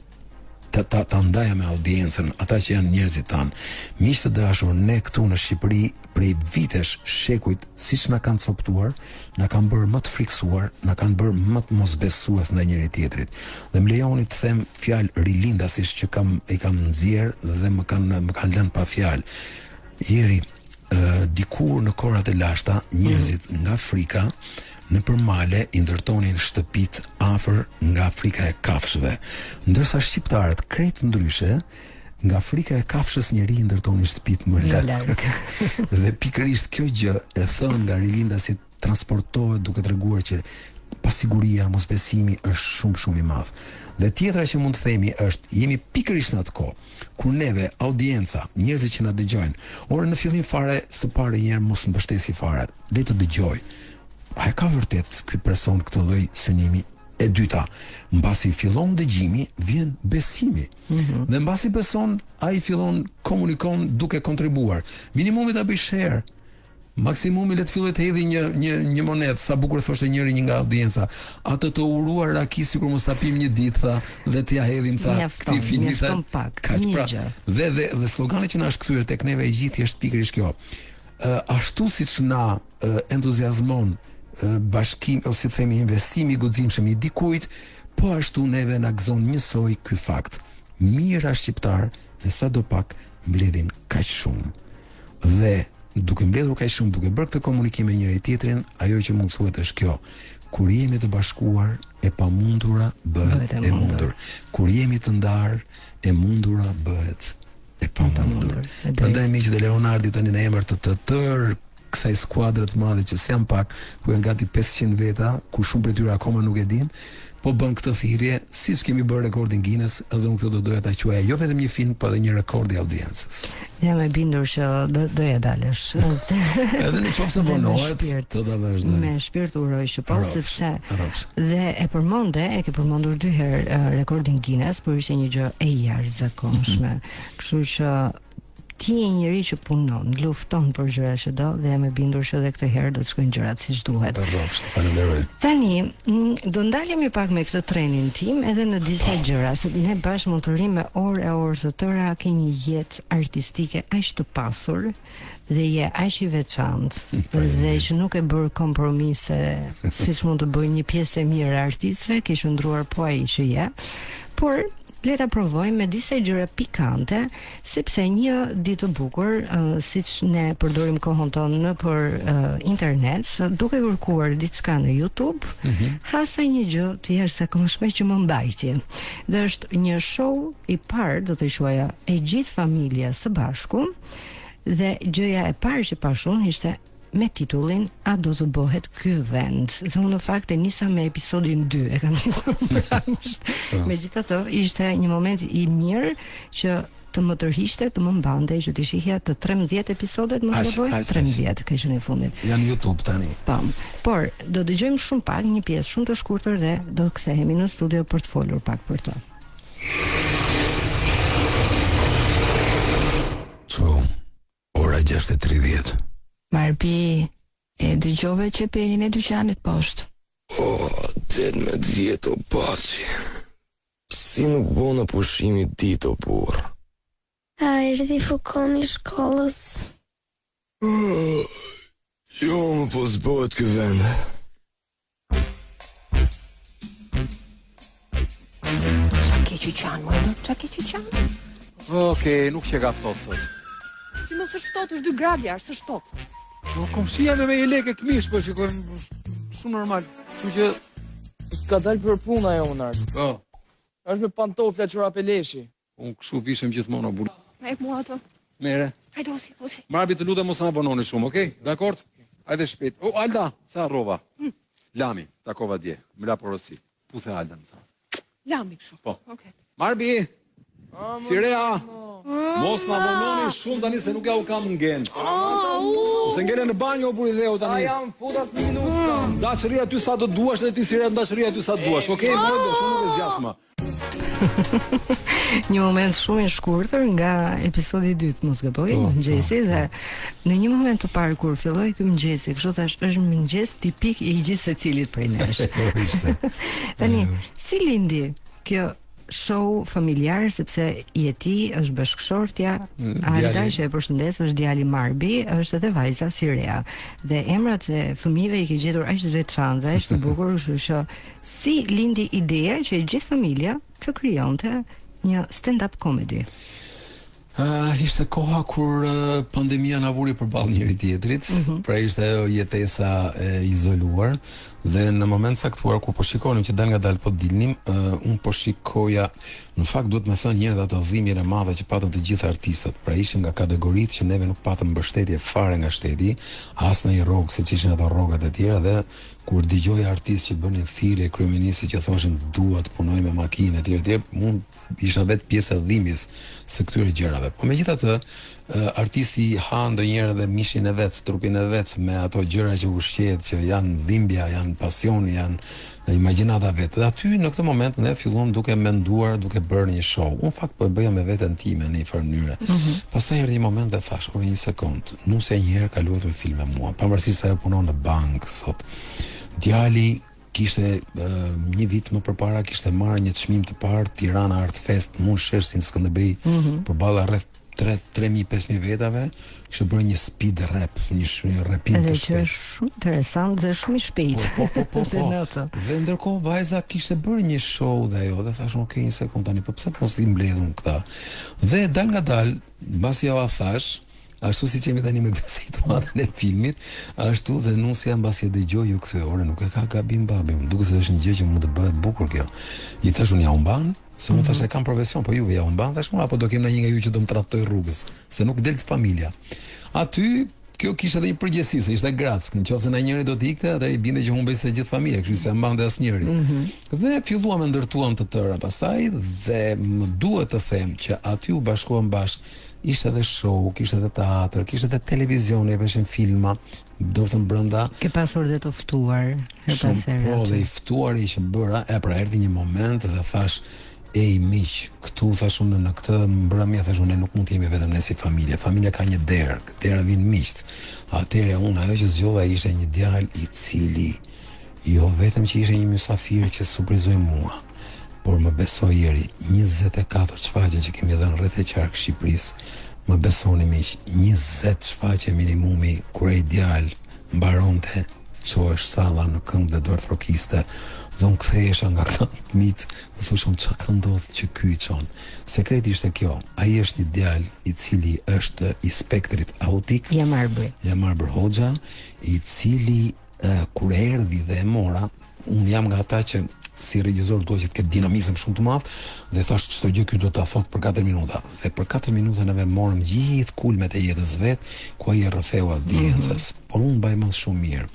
ta ndaja me audiencën, ata që janë njerëzit tanë. Miq të dashur, ne këtu në Shqipëri prej vitesh, shekujt, siç na kanë coptuar, na kanë bërë më të friksuar, na kanë bërë më të mosbesues ndaj njëri tjetrit. Dhe më lejoni të them fjalë rilindasish që i kam nxjerr dhe më kanë lënë pa fjalë. Ieri, dikur në kohrat e lashta, njerëzit nga Afrika në përmale i ndërtonin shtëpit afër nga Afrika e Kafshëve, ndërsa shqiptarët krejt ndryshe nga Afrika e Kafshës njëri i ndërtonin shtëpit më larg. Dhe pikërisht kjo gjë e thënë nga rilindasit transportohet duke treguar që pasiguria, mosbesimi është shumë i madh. Dhe tjetra që mund të themi është, jemi pikërisht në atë kohë kur neve, audienca, njerëzit që na dëgjojnë, ore në fillim fare së pari një herë mos mbështesi fare, le të dëgjoj. A e ka vërtet ky person këtë lloj synimi? E dyta, mbasi fillon dëgjimi, vjen besimi. Dhe mbasi beson, ai fillon komunikon duke kontribuar. Minimumi ta bëj share. Maksimumi le të filloj të hedhë një monedhë, sa bukur thoshte një nga audienca. Atë të uruar raki sikur mos ta pim një ditë, tha, dhe t'ja hedhim tha këtij filmi tha. Kaq pra. Dhe slogani që na është kthyer tek neve e gjithë është pikërisht kjo. Ashtu siç na entuziazmon bashkim ose themi investimi i guximshëm i dikujt, po ashtu neve na gëzon njësoj ky fakt. Mira shqiptar dhe sadopak mbledhin kaq shumë. Dhe duke mbledhur kaq shumë, duke bërë këtë komunikim me njëri tjetrin, ajo që mund thuhet është kjo: kur jemi të bashkuar, e pamundura bëhet e mundur. Kur jemi të ndarë, e mundura bëhet e pamundur. Prandaj miq dhe Leonardi tani në emër të tërë kësaj skuadre të madhe që s'janë pak, ku janë gati 500 veta, ku shumë prej tyre akoma nuk e din, po bën këtë thirrje, siç kemi bërë rekordin Guinness, edhe unë këtë do doja ta quaja jo vetëm një film, por edhe një rekord i audiencës. Jam e bindur që doja dalësh. Edhe nëse vonohet, do ta vazhdoj. Me shpirt uroj që po, sepse dhe e ke përmendur 2 herë rekordin Guinness, por ishte një gjë e jashtëzakonshme. Kështu që ti je njëri që punon, lufton për gjëra që do, dhe jam e bindur që edhe këtë herë do të shkojnë gjërat siç duhet. Faleminderoj. Tani, do ndalemi pak me këtë trenin tim edhe në disa gjëra, se ne bashkë mund të rrim me orë të tëra, ke një jetë artistike aq të pasur dhe je aq i veçantë, dhe që nuk e bër kompromise siç mund të bëjë një pjesë e mirë e artistëve, ke qëndruar po ai që je. Por le ta provojmë me disa gjëra pikante, sepse një ditë të bukur, siç ne përdorim kohën tonë nëpër internet, duke kërkuar diçka në YouTube, hasa një gjë të jashtëzakonshme që më mbajti. Dhe është një show i parë, do të quaja, e gjithë familja së bashku, dhe gjëja e parë që pashun ishte me titullin A do të bëhet ky vend. Dhe unë në fakt e nisa me episodin 2, e kam nisur mbrapsht. Megjithatë, ishte një moment i mirë që të më tërhiqte, të më mbante që të shihja të 13 episodet, mos e gaboj, 13 ka qenë në fundit. Janë YouTube tani. Po. Por do dëgjojmë shumë pak një pjesë shumë të shkurtër dhe do kthehemi në studio për të folur pak për të. Ora 6:30. Marbi, e dëgjove që pelin e dyqanit poshtë. 18 vjet o baci. Si nuk bona pushimi dit o burr. A erdhi fukoni i shkollës? Jo, më po zbohet kë vend. Qa ke qyqan, mojnë? Qa ke qyqan? Okej, nuk që ka ftohtë sot. Si mos është ftohtë, është 2 gradë jashtë, është ftohtë. Po komshia me një lekë këmish, po shikojmë shumë normal. Kështu që s'ka dalë për puna jo Nart. po, Është me pantofla çorape leshi. unë kështu vishem gjithmonë o burr. E mua ato. Mere. Hajde osi. Marbi të lutem mos na abononi shumë, okay? Dakord? Hajde shpejt. O Alda, sa rrova. Lami, takova dje. Më la porosi. Puthe Alda më tha. Lami kështu. Po. Okej. Marbi. Si rea. Mos na abononi shumë tani se nuk ja u kam ngel. Ose ngele në banjo o burri dheu tani. Jam futas një minutë. Dashëria ty sa do duash dhe ti si rea dashëria ty sa duash. Okej, morë, shumë nuk e zgjas më. Një moment shumë i shkurtër nga episodi i dytë, mos gaboj, mëngjesi dhe në një moment të parë kur filloi ky mëngjesi, kështu thash, është mëngjes tipik i gjithë secilit prej nesh. Tani, si lindi kjo show familjar, sepse Jeti është bashkëshortja, Alda që e përshëndes është djali Marbi, është edhe vajza Sirea. Dhe emrat e fëmijëve i ke gjetur aq të veçantë, aq të bukur, kështu që si lindi ideja që gjithë familja të krijonte një stand-up comedy. Ishte koha kur pandemia na vuri përballë njëri tjetrit, pra ishte ajo jetesa e izoluar dhe në moment saktuar kur po shikonim që dal nga dal po dilnim, un po shikoja, në fakt duhet më thënë njëherë ato dhimbjen e madhe që patën të gjithë artistët, pra ishim nga kategoritë që neve nuk patëm mbështetje fare nga shteti, as në një rrogë siç ishin ato rrogat e tjera dhe kur dëgjoj artistë që bënin thirrje kryeministit që thoshin dua të punoj me makinë etj, mund isha vetë pjesë e dhimbjes së këtyre gjërave. Po megjithatë, artisti ha ndonjëherë edhe mishin e vet, trupin e vet me ato gjëra që ushqehet, që janë dhimbja, janë pasioni, janë imagjinata vet. Dhe aty në këtë moment ne filluam duke menduar, duke bërë një show. Unë fakt po e bëja me veten time në një farë mënyrë. Pastaj erdhi një moment dhe thash, "Ore një sekond, nuse një herë ka luajtur film me mua, pavarësisht se ajo punon në bankë sot." Djali kishte një vit më përpara kishte marrë një çmim të parë Tirana Art Fest, mund sheshin Skënderbej, përballa rreth 3.000-5.000 vetave, kishte bërë një speed rap, një rapim të shpejtë. Edhe që është shumë interesant dhe shumë i shpejt. Po. Dhe ndërkohë vajza kishte bërë një show dhe ajo, dhe thashun, "Ok, një sekond tani, po pse mos i mbledhun këta?" Dhe dal nga dal, mbasi ja thash, ashtu siç jemi tani me këtë situatën e filmit, ashtu dhe nusja mbasi e dëgjoi u kthye, "Ore, nuk e ka gabim babi, më duket se është një gjë që mund të bëhet bukur kjo." I thash unë ja u mban, se unë thash e kam profesion, po juve ja u mban, thash unë apo do kem në një nga ju që do më tradhtoj rrugës, se nuk del të familja. Aty kjo kishte edhe një përgjegjësi, se ishte grack, nëse na njëri do të ikte, atëherë i binte që humbej se gjithë familja, kështu se mbante asnjëri. Dhe filluam e ndërtuam të tëra pastaj dhe më duhet të them që aty u bashkuam bashkë. Ishte edhe show, kishte edhe teatr, kishte edhe televizion, e peshin filma, do të thënë brenda. Ke pasur dhe të ftuar her pas here. Po, dhe i ftuari që bëra, pra erdhi një moment dhe thash, "Ej miq, këtu thash unë në këtë mbrëmje thash unë nuk mund të jemi vetëm ne si familje. Familja ka një derë, dera vin miqt." Atëherë unë ajo që zgjodha ishte një djalë i cili jo vetëm që ishte një mysafir që surprizoi mua, por më besoj ieri 24 shfaqje që kemi dhënë rreth e qark Shqipërisë, më besoni miq, 20 shfaqje minimumi kur ai djalë mbaronte çohesh salla në këmbë dhe duart rokiste. Dhe unë kthehesha nga këta mit, më thoshon çka ka ndodhur që ky çon. Sekreti ishte kjo, ai është një djalë i cili është i spektrit autik, Jamarbër Hoxha, i cili kur erdhi dhe e mora, unë jam nga ata që si regjisor duhet që të ketë dinamizëm shumë të madh dhe thash çdo gjë ky do ta thot për 4 minuta. Dhe për 4 minuta ne morëm gjithë kulmet e jetës vet, ku ai rrëfeu audiencës, por unë mbaj mend shumë mirë.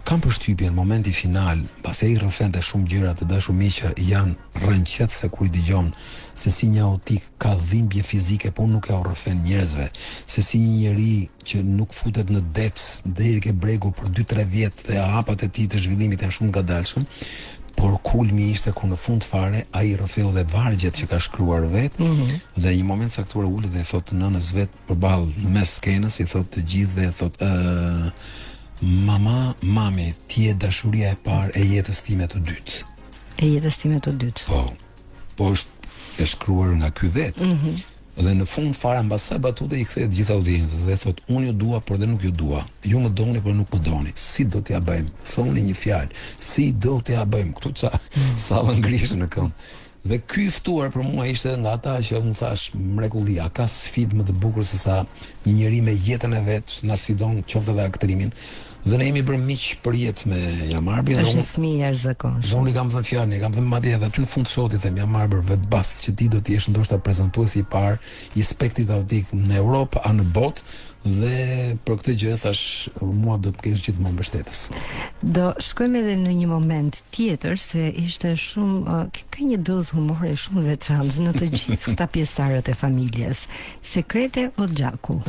kam përshtypjen momenti final, pasi ai rrëfente shumë gjëra të dashumiqe janë rrënqet se kur I dëgjon se si një autik ka dhimbje fizike, po nuk e rrëfen njerëzve, se si një njeri që nuk futet në det deri ke bregu për 2-3 vjet dhe hapat e tij të zhvillimit janë shumë ngadalshëm. Por kulmi ishte kur në fund fare ai rrëfeu dhe vargjet që ka shkruar vetë dhe një moment saktuar ulet dhe I thot nënës vet përballë në mes skenës I thot të gjithëve thot mami, ti je dashuria e parë e jetës time të dytë. E jetës time të dytë. Po është e shkruar nga ky vetë. Dhe në fund fare mbas sa batute I kthehet gjithë audiencës dhe thot unë ju dua por dhe nuk ju dua. Ju më doni por nuk më doni. Si do t'ja bëjmë? Thoni një fjalë. Si do t'ja bëjmë? Ktu sa vangrishën në këmbë. Dhe ky ftuar për mua ishte nga ata që unë thash mrekulli, a ka sfidë më të bukur se sa një njeri me jetën e vet, na sidon qoftë edhe aktrimin. Dhe ne jemi bërë miq për jetë me Jamarbin. Është një fëmijë jashtëzakonshëm. Unë I kam thënë fjalën, kam thënë madje edhe aty në fund shotit them Jamarbër vetë bast që ti do të jesh ndoshta prezantuesi I parë I spektit autik në Europë, a në botë. Dhe për këtë gjë thash mua do të kesh gjithmonë mbështetës. Do shkojmë edhe në një moment tjetër se ishte shumë ka një dozë humori shumë veçantë në të gjithë këta pjesëtarët e familjes. Sekrete o Xhaku.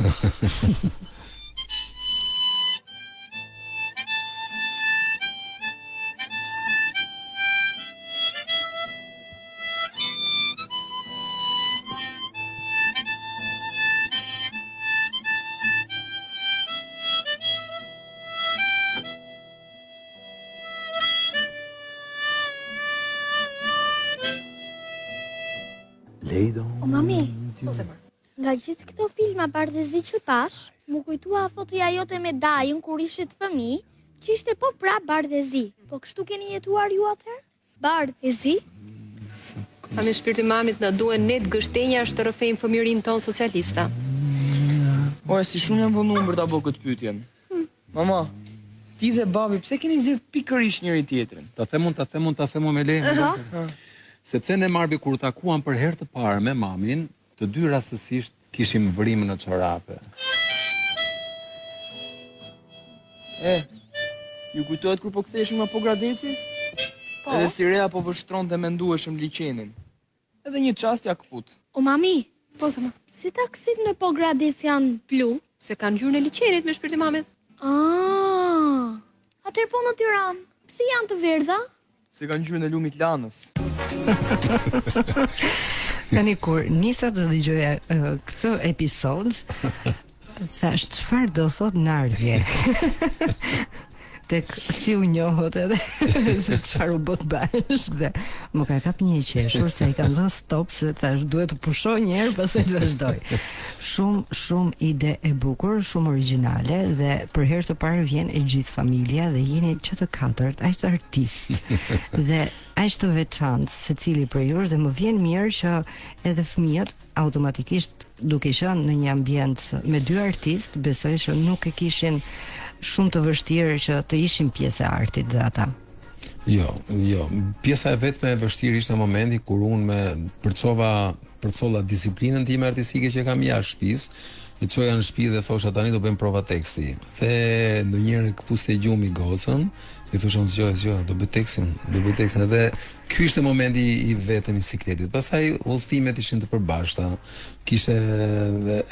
O mami, nga gjithë këto filma bardhëzi që tash, mu kujtua fotoja jote me Dajën kur ishit fëmijë, që ishte po pra bardhëzi. Po kështu keni jetuar ju atëherë? Bardhëzi? A me shpirti mamit na duhen ne të gështenja është të rrëfejmë fëmirin ton socialista. Ore, si shumë jam vënuar për ta bërë këtë pyetjen. Mama, ti dhe babi, pse keni zgjedhur pikërisht njëri tjetrin? Ta them me leje. Sepse ne Marbi kur takuam për herë të parë me mamin, të dy rastësisht kishim vrimën në çorape. Ju kujtohet kur po ktheheshim nga Pogradeci? Po. Edhe si Rea po vështronte mendueshëm liçenin. Edhe një çast ja kaput. O mami, po sa më. Si taksit në Pogradec janë blu? Se kanë ngjyrën e liçenit me shpirtin e mamit. Atëherë po në Tiranë, pse janë të verdha? Se kanë ngjyrën e lumit lanës. Tani kur nisa të dëgjoja këtë episod, thash çfarë do thot Nardje. Tek si u njohët edhe se çfarë u bot bashkë dhe më ka kap një qeshur se I kam thënë stop se thash duhet të pushoj një herë pastaj të vazhdoj. Shumë ide e bukur, shumë origjinale dhe për herë të parë vjen e gjithë familja dhe jeni që të katërt, aq të artistë dhe aq të veçantë secili prej jush dhe më vjen mirë që edhe fëmijët automatikisht duke qenë në një ambient me dy artistë, besoj që nuk e kishin shumë të vështirë që të ishin pjesë e artit dhe ata. Jo, pjesa e vetme e vështirë ishte momenti kur unë me përcolla disiplinën time artistike që kam jashtë shtëpisë, I çoja në shtëpi dhe thosha tani do bëjmë prova teksti. Dhe ndonjëherë kpuste gjumi gocën, I thoshon zgjoj, do bëj tekstin. Dhe ky ishte momenti I vetëm I sikletit. Pastaj udhëtimet ishin të përbashkëta. Kishte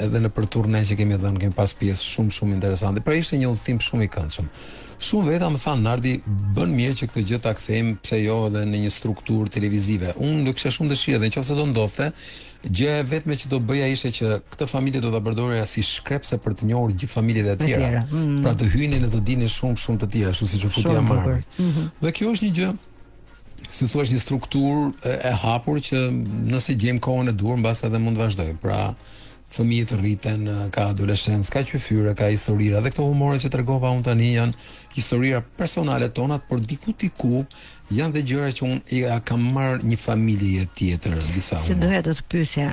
edhe në për turne që kemi pas pjesë shumë interesante. Pra ishte një udhëtim shumë I këndshëm. Shumë veta më thanë Nardi, bën mirë që këtë gjë ta kthejmë, pse jo edhe në një strukturë televizive. Unë do kisha shumë dëshirë dhe nëse do ndodhte, gjëja e vetme që do bëja ishte që këtë familje do ta përdorja si shkrepse për të njohur gjithë familjet e tjera. Pra të hynin dhe të dinin shumë të tjera, ashtu siç u futi Marbi. Dhe kjo është një gjë, si thua, një strukturë e hapur që nëse gjejmë kohën e duhur, mbas edhe mund të vazhdoj. Pra fëmijët rriten, ka adoleshencë, ka qyfyre, ka historira, dhe këto humore që tregova unë tani janë historira personale tonat, por diku janë dhe gjëra që unë kam marrë një familje tjetër disa. Se doja të pyesja,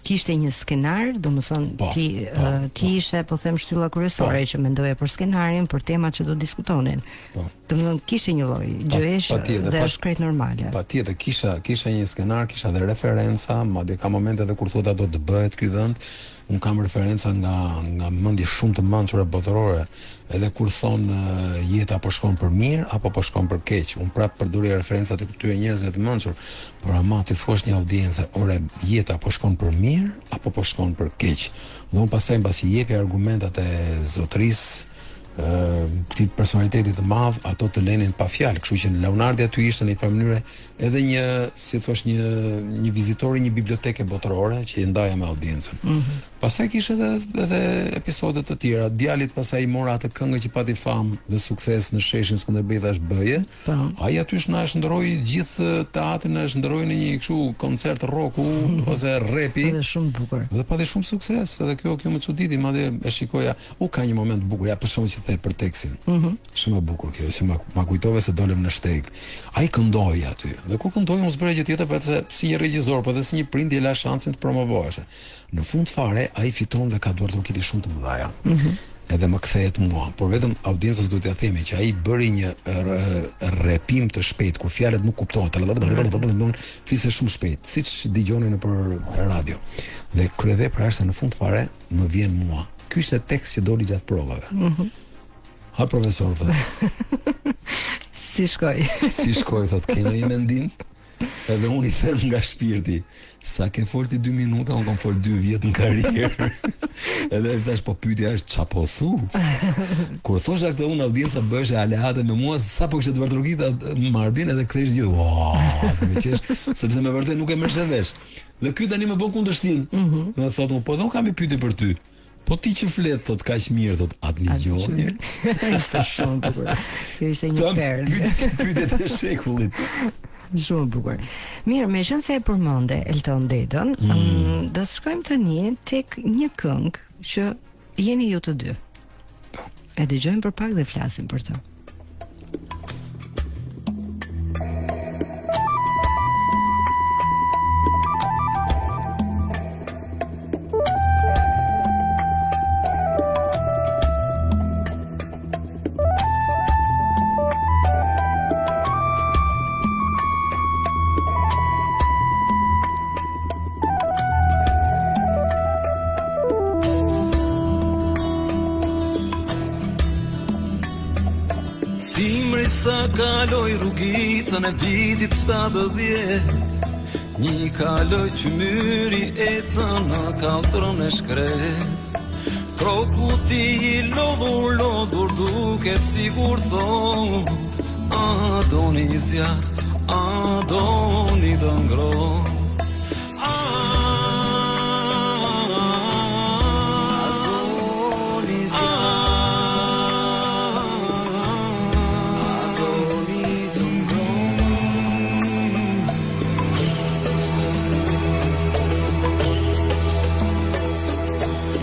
kishte një skenar, domethënë ti ishe po them shtylla kryesore që mendoje për skenarin, për temat që do diskutonin. Domethënë kishte një lloj gjësh dhe është krejt normale. Patjetër kisha një skenar, kisha dhe referenca, madje ka momente edhe kur thotë do të bëhet ky vend. un kam referenca nga mendje shumë të mençure botërore, edhe kur thon jeta po shkon për mirë apo po shkon për keq. Un prap përdori referencat e këtyre njerëzve të mençur, por ama ti thuash një audiencë, ore jeta po shkon për mirë apo po shkon për keq. Dhe un pastaj mbasi jepi argumentat e zotërisë këtij personalitetit të madh, ato të lenin pa fjalë, kështu që Leonardi aty ishte në një farë mënyrë edhe një, si thua, një vizitor i një biblioteke botërore që i ndaja me audiencën. Pastaj kishte edhe episode të tjera. Djalit pastaj i mora atë këngë që pati famë dhe sukses në sheshin Skënderbej thash bëje. Ai aty na shndroi gjithë teatrin, na shndroi në një kështu koncert rocku ose rapi. Edhe shumë bukur. Dhe pati shumë sukses, edhe kjo më çuditi, madje e shikoja, ka një moment bukur, ja për shkak që the për tekstin. Shumë e bukur kjo, që ma kujtove se dolem në shteg. Ai këndoi aty. Dhe kur këndoi unë zbreja gjë tjetër, vetëm si një regjisor, po edhe si një prind i la shansin të promovohesh. Në fund fare ai fiton dhe ka duar trokiti shumë të mëdha. Edhe më kthehet mua, por vetëm audiencës duhet t'ia themi që ai bëri një rrepim të shpejt kur fjalët nuk kuptohen, fliste shumë shpejt, siç dëgjoni nëpër radio. Dhe kryevepra është se në fund fare më vjen mua. Ky ishte tekst që doli gjatë provave. Ha profesor, thot. Si shkoj? Si shkoj, thot, keni një mendim? Edhe unë i them nga shpirti, sa ke folti 2 minuta, unë kam fol 2 vjet në karrierë. Edhe tash po pyetja është ç'a po thu? Kur thosha këtë unë audienca bëhej aleate me mua, sa po kishte të vërtrokita më arbin edhe kthesh gjithë. Wow, më qesh, sepse me vërtet nuk e merr vesh. Dhe ky tani më bën kundërshtim. Dhe thotë, po don kam një pyetje për ty. Po ti që flet, thot, kaq mirë, thot, atë ligjoni. Ishte shumë bukur. Kjo ishte një perlë. Pyetjet e shekullit. Shumë bukur. Mirë, me qenë se e përmende Elton Dedën, do të shkojmë tani tek një këngë që jeni ju të dy. E dëgjojmë për pak dhe flasim për të. Sa kaloj rrugicën e vitit 70, një kaloj që myri ecën në kaldrën e shkret. Kroku ti i lodhur duket sigur thot, a doni zjarr, a doni dëngrot.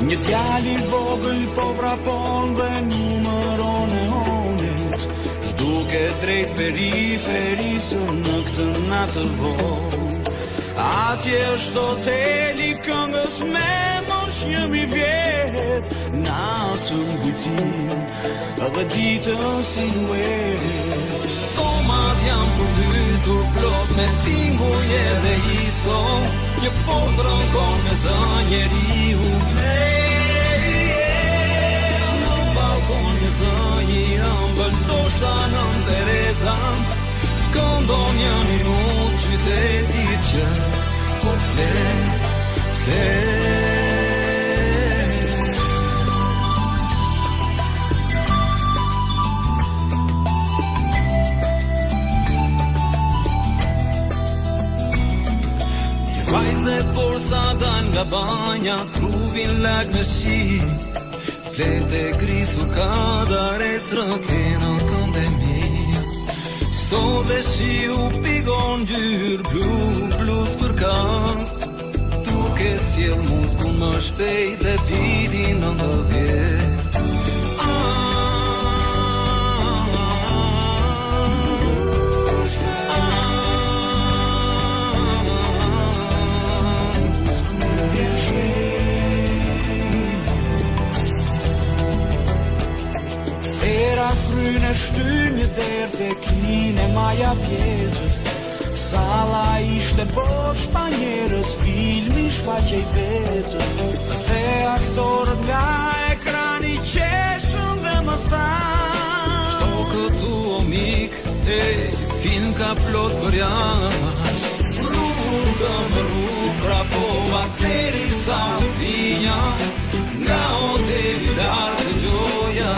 Një djali vogël po vrapon dhe numëron e honit, zhduke drejt periferisë në këtë natë vonë. Atje është hoteli këngës me mosh 1000 vjet, natën kujtim dhe ditën siluet. Tomat jam përmbytur plot me tinguj edhe iso, një potron kon me zë njeriu. Në balkon një zë i ëmbël, ndoshta nën Tereza, këndon një minut qytetit që po flet. Vajze por sa dan nga banja, trupin lag me shi, flete grisu ka dares rëke në kënde mija. Sot e shi u pigon gjyr plus për kak, duke sjell muskun më shpejt e vitin 90. Era frynë shty një derë të kine maja vjetër, sala ish ishte bosh pa njerëz, filmi shfaqej vetëm. Dhe aktorët nga ekrani qeshën dhe më thanë: Shto këtu o mik, film ka plot për janë. Rrugëm pra po bateri sa finja, nga hoteli lartë gjoja.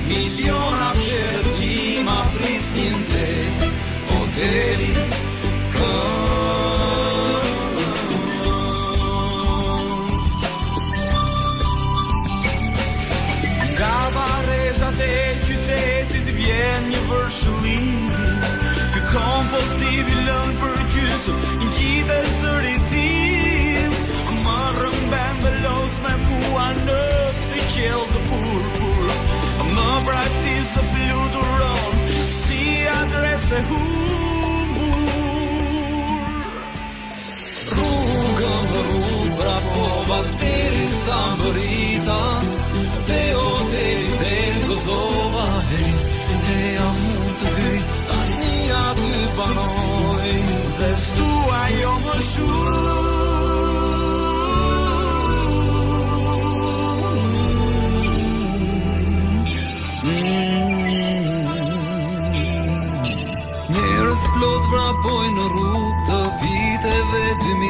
Miliona psherët qima prisnin te hoteli Nga varezat e qytetit vjen një vërshëllim. Ky kompozibilën për gjysëm një gjithë zëri tim. Më rëmben velos me mua në këtë qelë të purpur. Më praktis të fluturon si adrese humbur. Rrugëm dhe rrugë po bateri sa mbërita, te hoteli del gozova, e jam mund të hyj, tani aty banoj, dhe stua jo më shumë. Njerëz plot vrapojnë në rrugë të viteve 2000.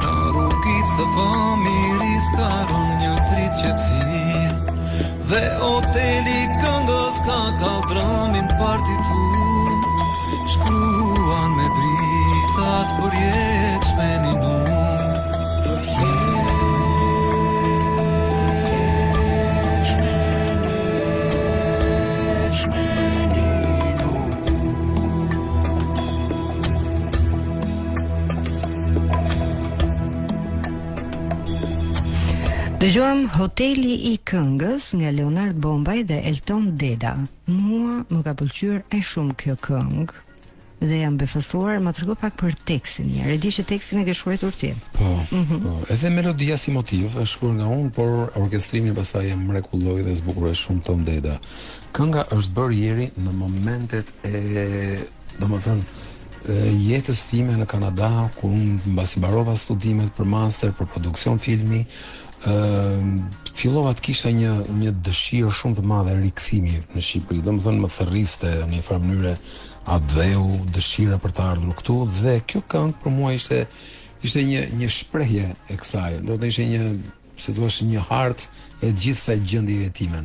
Në rrugicë të famiris karon një trit qetësi. Dhe hoteli këngës ka kaldrëmin partitur. Shkruan me dritat për jetë shmeni numër. Për Dëgjojm Hoteli i këngës nga Leonard Bombaj dhe Elton Deda. Mua më ka pëlqyer aq shumë kjo këngë dhe jam befasuar. Ma trego pak për tekstin. E di që tekstin e ke shkruar ti. Po, po. Edhe melodia si motiv është shkruar nga unë, por orkestrimi pastaj e mrekulloi dhe zbukuroi shumë Tom Deda. Kënga është bërë ieri në momentet e, domethënë, jetës time në Kanada, ku unë mbasi mbarova studimet për master, për produksion filmi, fillova të kisha një dëshirë shumë të madhe rikthimi në Shqipëri. Domethënë më thërriste në një farë mënyrë adheu, dëshira për të ardhur këtu, dhe kjo këngë për mua ishte një shprehje e kësaj. Do të ishte një, si thua, një hartë e gjithë kësaj gjendjeje time.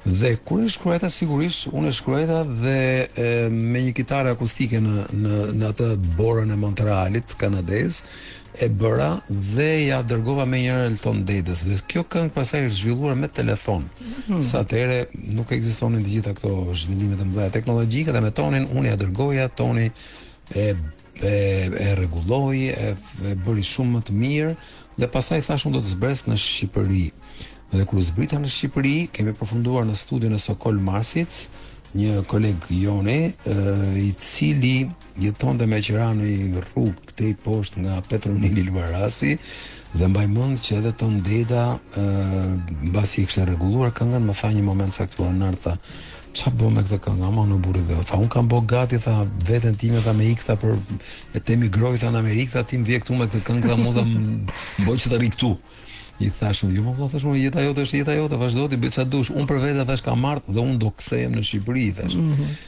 Dhe kur e shkruajta, sigurisht unë e shkruajta dhe me një kitare akustike në atë borën e Montrealit kanadez, e bëra dhe ja dërgova me njëherë Elton Dedës. Dhe kjo këngë pastaj është zhvilluar me telefon. Sa atëherë nuk ekzistonin të gjitha këto zhvillimet e mëdha teknologjike, dhe me Tonin unë ja dërgoja, Toni e rregulloi, e bëri shumë më të mirë, dhe pastaj thash unë do të zbres në Shqipëri. Dhe kur zbrita në Shqipëri, kemi përfunduar në studion e Sokol Marsit, një koleg Joni, i cili jetonte me qira në një rrugë këtej poshtë nga Petronili Luarasi, dhe mbaj mend që edhe Tom Deda, mbasi i kishte rregulluar këngën, më tha një moment saktuar në tha: "Ç'a bë me këtë këngë, ama në burrë dhe." Tha: "Un kam bë gati, tha, veten time, tha, me ik, tha, për e të emigroj, tha, në Amerikë, tha, ti më vje këtu me këtë këngë, tha, mua tha, mboj që të ri këtu." I thash unë: "Jo, më valla, thash unë, jeta jote është jeta jote, vazhdo ti bëj çfarë dush. Unë për vete thash kam marrë dhe unë do kthehem në Shqipëri", thash.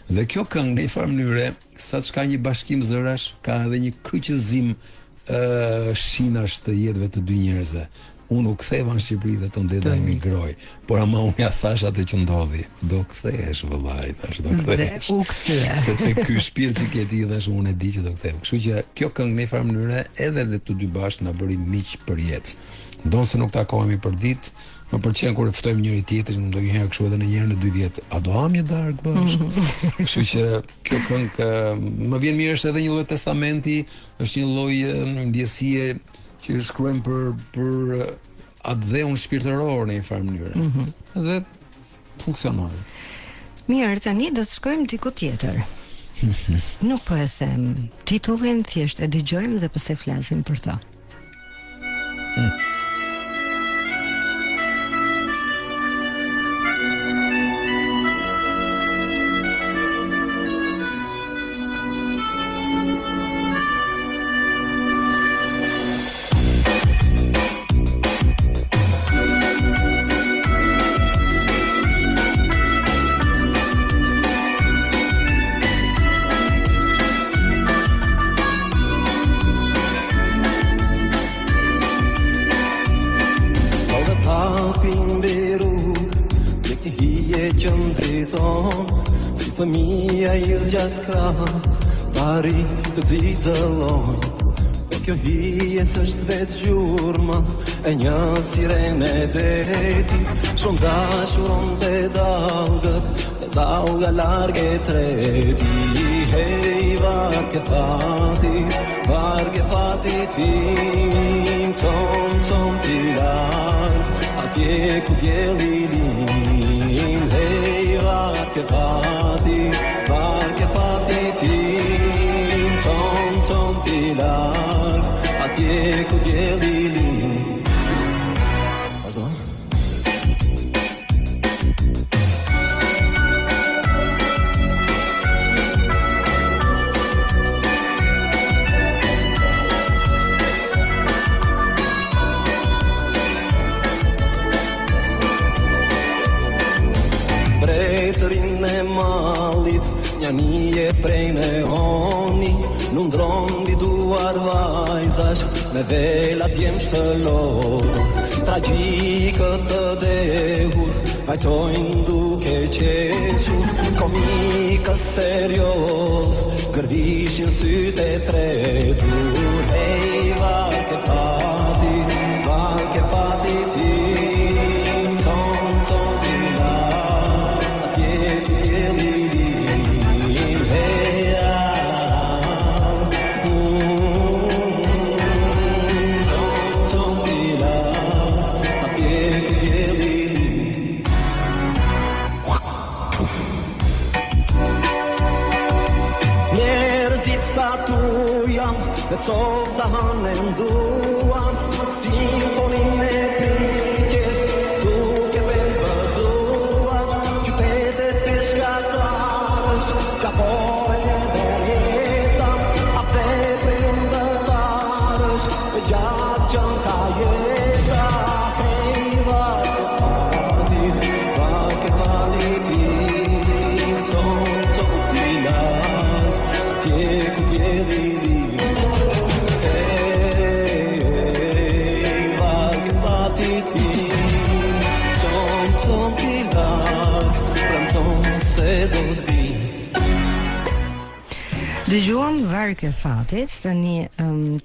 Dhe kjo këngë në një farë mënyre, saç ka një bashkim zërash, ka edhe një kryqëzim shinash të jetëve të dy njerëzve. Unë u ktheva në Shqipëri dhe Tom Deda emigroi. Por ama unë ja thash atë që ndodhi: "Do kthehesh vëllai", thash, "do kthehesh." U kthye. Sepse ky shpirt që ke ti, thash, unë e di që do kthehem. Kështu që kjo këngë në një farë mënyre edhe të dy bashkë na bëri miq për jetë. Ndonë se nuk takohemi për ditë, më pëlqen kur e ftojmë njëri tjetrin, ndonjëherë kështu edhe në një herë në 2 vjet. A do ham një darkë bashkë? Kështu që kjo këngë më vjen mirë, është edhe një lloj testamenti, është një lloj ndjesie që shkruajmë për atë dheun shpirtëror në një farë mënyrë. Dhe funksionon. Mirë, tani do të shkojmë diku tjetër. Nuk po e them titullin, thjesht e dëgjojmë dhe pastaj flasim për to. që nxiton, si fëmija I zgjas krah, pari të xixëllon. Po kjo hijes është vetë gjurma e një sirene deti, shumë dashuron të dalga larghe treti. Hej, varke fati tim, tom t'i larg, atje ku dielli lin. Hej, varke fati tim, tom t'i larg, atje ku dielli lin. Vazhdo. Bretërin e mallit, një nije prej me honi, nuk ndron mbi duar vajzash, me vela t'jem shtëllor. Tragjikët të dehur, vajtojnë duke qeshur, komikës serios, gërvishin sytë e tretur. Hej, varke fati tim, tom t'i larg, atje ku dielli lin. Hej, tom t'i larg, atje ku dielli lin. Njerëzit statujan dhe copsa hanen duan, simfonin e prikjes duke përbëzuar, qytete peshkatarësh, kapore dhe rjeta, ape për ndëtarësh, e gjatë që ka jeta. Hej, varke fati tim, tom t'i larg, atje ku dielli lin. Hej, varke fati tim, tom t'i larg, premton se do t'vi. Dëgjuam Varke fatit, tani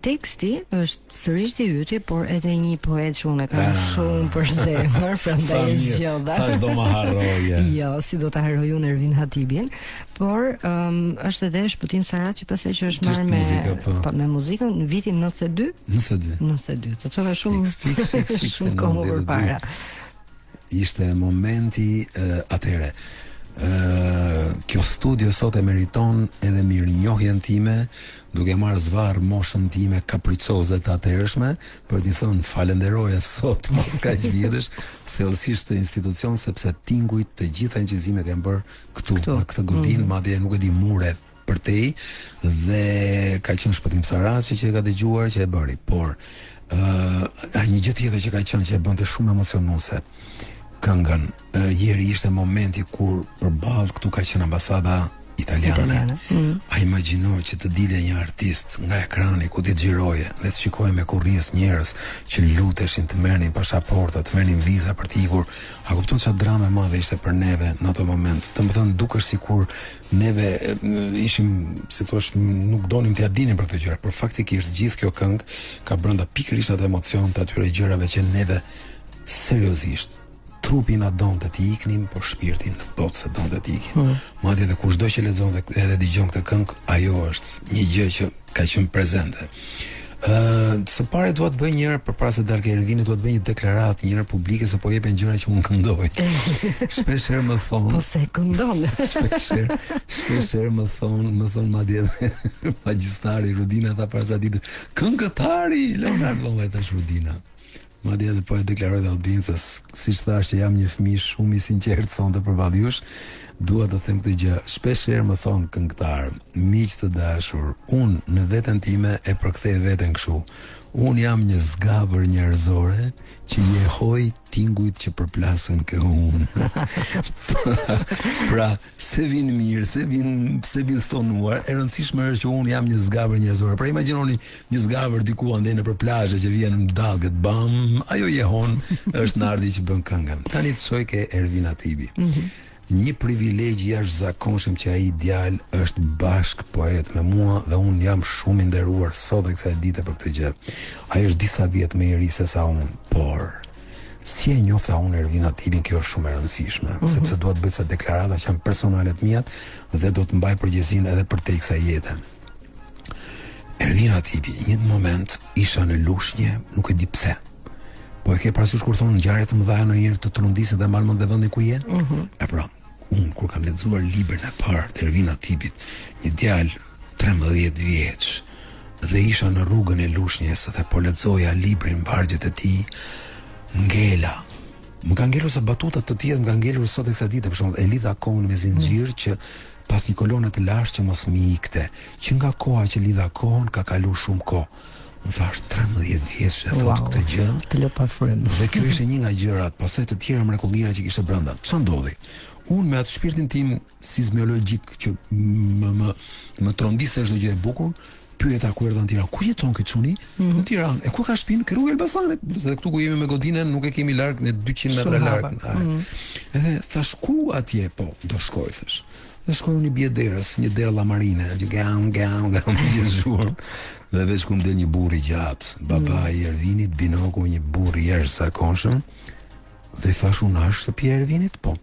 teksti është sërish I yti, por edhe një poet që unë e kam shumë për zemër, prandaj e zgjodha. Sa çdo ma harroje. Jo, si do ta harroj unë Ervin Hatibin, por është edhe shpëtim Saraçi pastaj që është marrë me muzikën në vitin 92. 92. Të çova shumë shumë kohë përpara. Ishte momenti atëre. Kjo studio sot e meriton edhe mirënjohjen time, duke marrë zvarr moshën time kapricoze të atëhershme, për t'i thënë falenderoja sot pas kaq vjetësh, thellësisht të institucion, sepse tingujt të gjitha incizimet janë bërë këtu në këtë godinë, madje nuk e di mure për tej, dhe ka qenë shpëtim Saraçi që e ka dëgjuar që e bëri, por një gjë tjetër që ka qenë që e bënte shumë emocionuese këngën. Jeri ishte momenti kur përballë këtu ka qenë ambasada italiane. A imagjino që të dile një artist nga ekrani ku ti xhiroje dhe të shikoje me kurriz njerëz që luteshin të merrnin pasaporta, të merrnin viza për të ikur. A kupton çfarë dramë e madhe ishte për neve në atë moment? Domethënë dukesh sikur neve ishim, si thua, nuk donim t'ia dinim për këtë gjëra, por faktikisht gjithë kjo këngë ka brenda pikërisht atë emocion të atyre gjërave që neve seriozisht trupin a donte të iknim, por shpirtin në botë se donte të ikim. Madje edhe kushdo që lexon dhe edhe dëgjon këtë këngë, ajo është një gjë që ka qenë prezente. Së pari dua të bëj një herë përpara se dalë Ervini, dua të bëj një deklaratë një herë publike se po jepen gjëra që unë këndoj. Shpesh herë më thon. Po se këndon. Shpesh herë më thon madje magjistari Rudina tha para sa ditë, këngëtari Leonardo Lloj tash Rudina. Madje edhe po e deklaroj dhe audiencës, siç thash që jam një fëmijë shumë I sinqert sonte përballë jush, dua të them këtë gjë. Shpesh herë më thon këngëtar, miq të dashur, unë në veten time e përkthej veten kështu. Unë jam një zgabër njerëzore që jehoj tingujt që përplasën kë unë. Pra, se vinë mirë, se vinë stonuar, e rëndësishme është që unë jam një zgabër njerëzore. Pra imagjinoni një zgabër diku andej në plazhe që vjen në dalgët, bam, ajo jehon është nardi që bën këngën. Tani të shoj ke Ervin Hatibi. një privilegj jashtëzakonshëm që ai djalë është bashk poet me mua dhe unë jam shumë i nderuar sot e kësaj dite për këtë gjë. Ai është disa vjet më i ri se sa unë, por si e njofta unë Ervina Tipin, kjo është shumë e rëndësishme, sepse duhet bëj ca deklarata që janë personale të mia dhe do të mbaj përgjegjësinë edhe për te kësaj jete. Ervina Tipi, një moment isha në lushnje, nuk e di pse. Po e ke parasysh kur thonë ngjarje të mëdha ndonjëherë të trondisën dhe mbalmën dhe vendin ku je? E pra, unë kur kam lexuar librin e parë të Ervina Tipit, një djalë 13 vjeç, dhe isha në rrugën e lushnjes dhe po lexoja librin vargjet e tij, ngela. Më ka ngelur sa batuta të tjera, më ka ngelur sot e kësaj dite, për shembull, e lidha kohën me zinxhir që pas një kolone të lashtë që mos më ikte, që nga koha që lidha kohën ka kaluar shumë kohë. Më thash 13 vjeç e thot këtë gjë. Të lë pa frym. Dhe kjo ishte një nga gjërat, pastaj të tjera mrekullira që kishte brenda. Ç'a ndodhi? Unë me atë shpirtin tim sismologjik që më trondiste çdo gjë e bukur, pyeta ku erdhën në Tiranë. Ku jeton ky çuni? Në Tiranë. E ku ka shtëpinë? Ke rrugë Elbasanit. Dhe këtu ku jemi me godinën nuk e kemi larg, ne 200 metra larg. Edhe thash ku atje po do shkoj thash. Dhe shkoj në bie derës, një derë llamarine, gam gjithë zhurmë. Dhe veç ku më del një burr i gjatë, baba i Ervinit, Binoku, një burr i jashtëzakonshëm. Dhe i thash unë a është shtëpia e Ervinit? Po.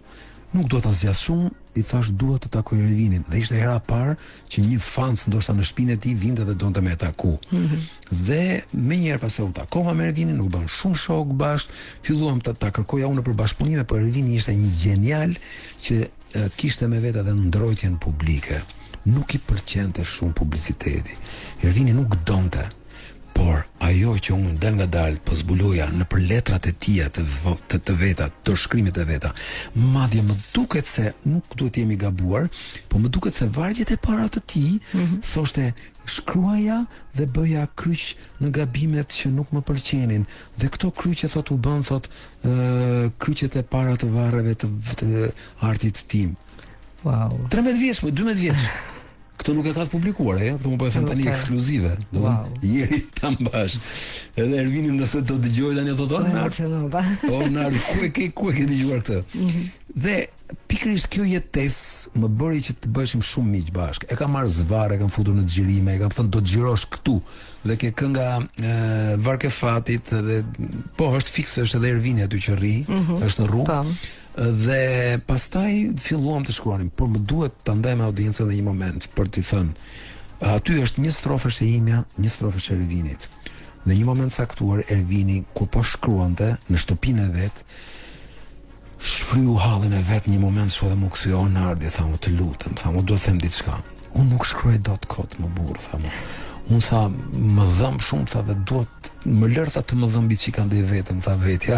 Nuk do ta zgjas shumë, i thash dua të takoj Ervinin. Dhe ishte hera e parë që një fanc ndoshta në shtëpinë e tij vinte dhe donte me taku. Dhe më njëherë pas u takova me Ervinin, u bën shumë shok bashk, filluam ta kërkoja unë për bashkëpunime, por Ervini ishte një genial që kishte me vete edhe ndrojtjen publike. Nuk i pëlqente shumë publiciteti. Ervini nuk donte. Por ajo që unë dal nga dal po zbuloja në për letrat e tia të veta, të shkrimit e veta, madje më duket se nuk duhet jemi gabuar, po më duket se vargjet e para të tij thoshte shkruaja dhe bëja kryq në gabimet që nuk më pëlqenin. Dhe këto kryqe thot u bën thot kryqet e para të varreve të artit tim. Wow. 13 vjeç, 12 vjeç. Këto nuk e ka të publikuar, këto më po e them tani ekskluzive. Do të thënë jeri ta mbash. Edhe Ervini nëse do dëgjoj tani do thotë, po Nard, ku e ke dëgjuar këtë? Dhe pikërisht kjo jetesë më bëri që të bëheshim shumë miq bashk. E kam marrë zvarr, e kam futur në xhirime, e kam thënë do të xhirosh këtu. Dhe ke kënga Varke Fatit dhe po është fikse, është edhe Ervini aty që rri, është në rrugë. Dhe pastaj filluam të shkruanim, por më duhet ta ndaj me audiencën në një moment për t'i thënë. Aty është një strofësh e imja, një strofësh e Ervinit. Në një moment saktuar Ervini kur po shkruante në shtëpinë e vet, shfryu hallin e vet një moment, shko dhe më kthyo Nardi, thamu të lutem, thamu duhet them diçka. Unë nuk shkruaj dot kot më burr, thamu. Unë tha, më dhëm shumë, tha, dhe duhet më lërë, tha, të më dhëm bitë që ka ndaj vetëm, tha vetja,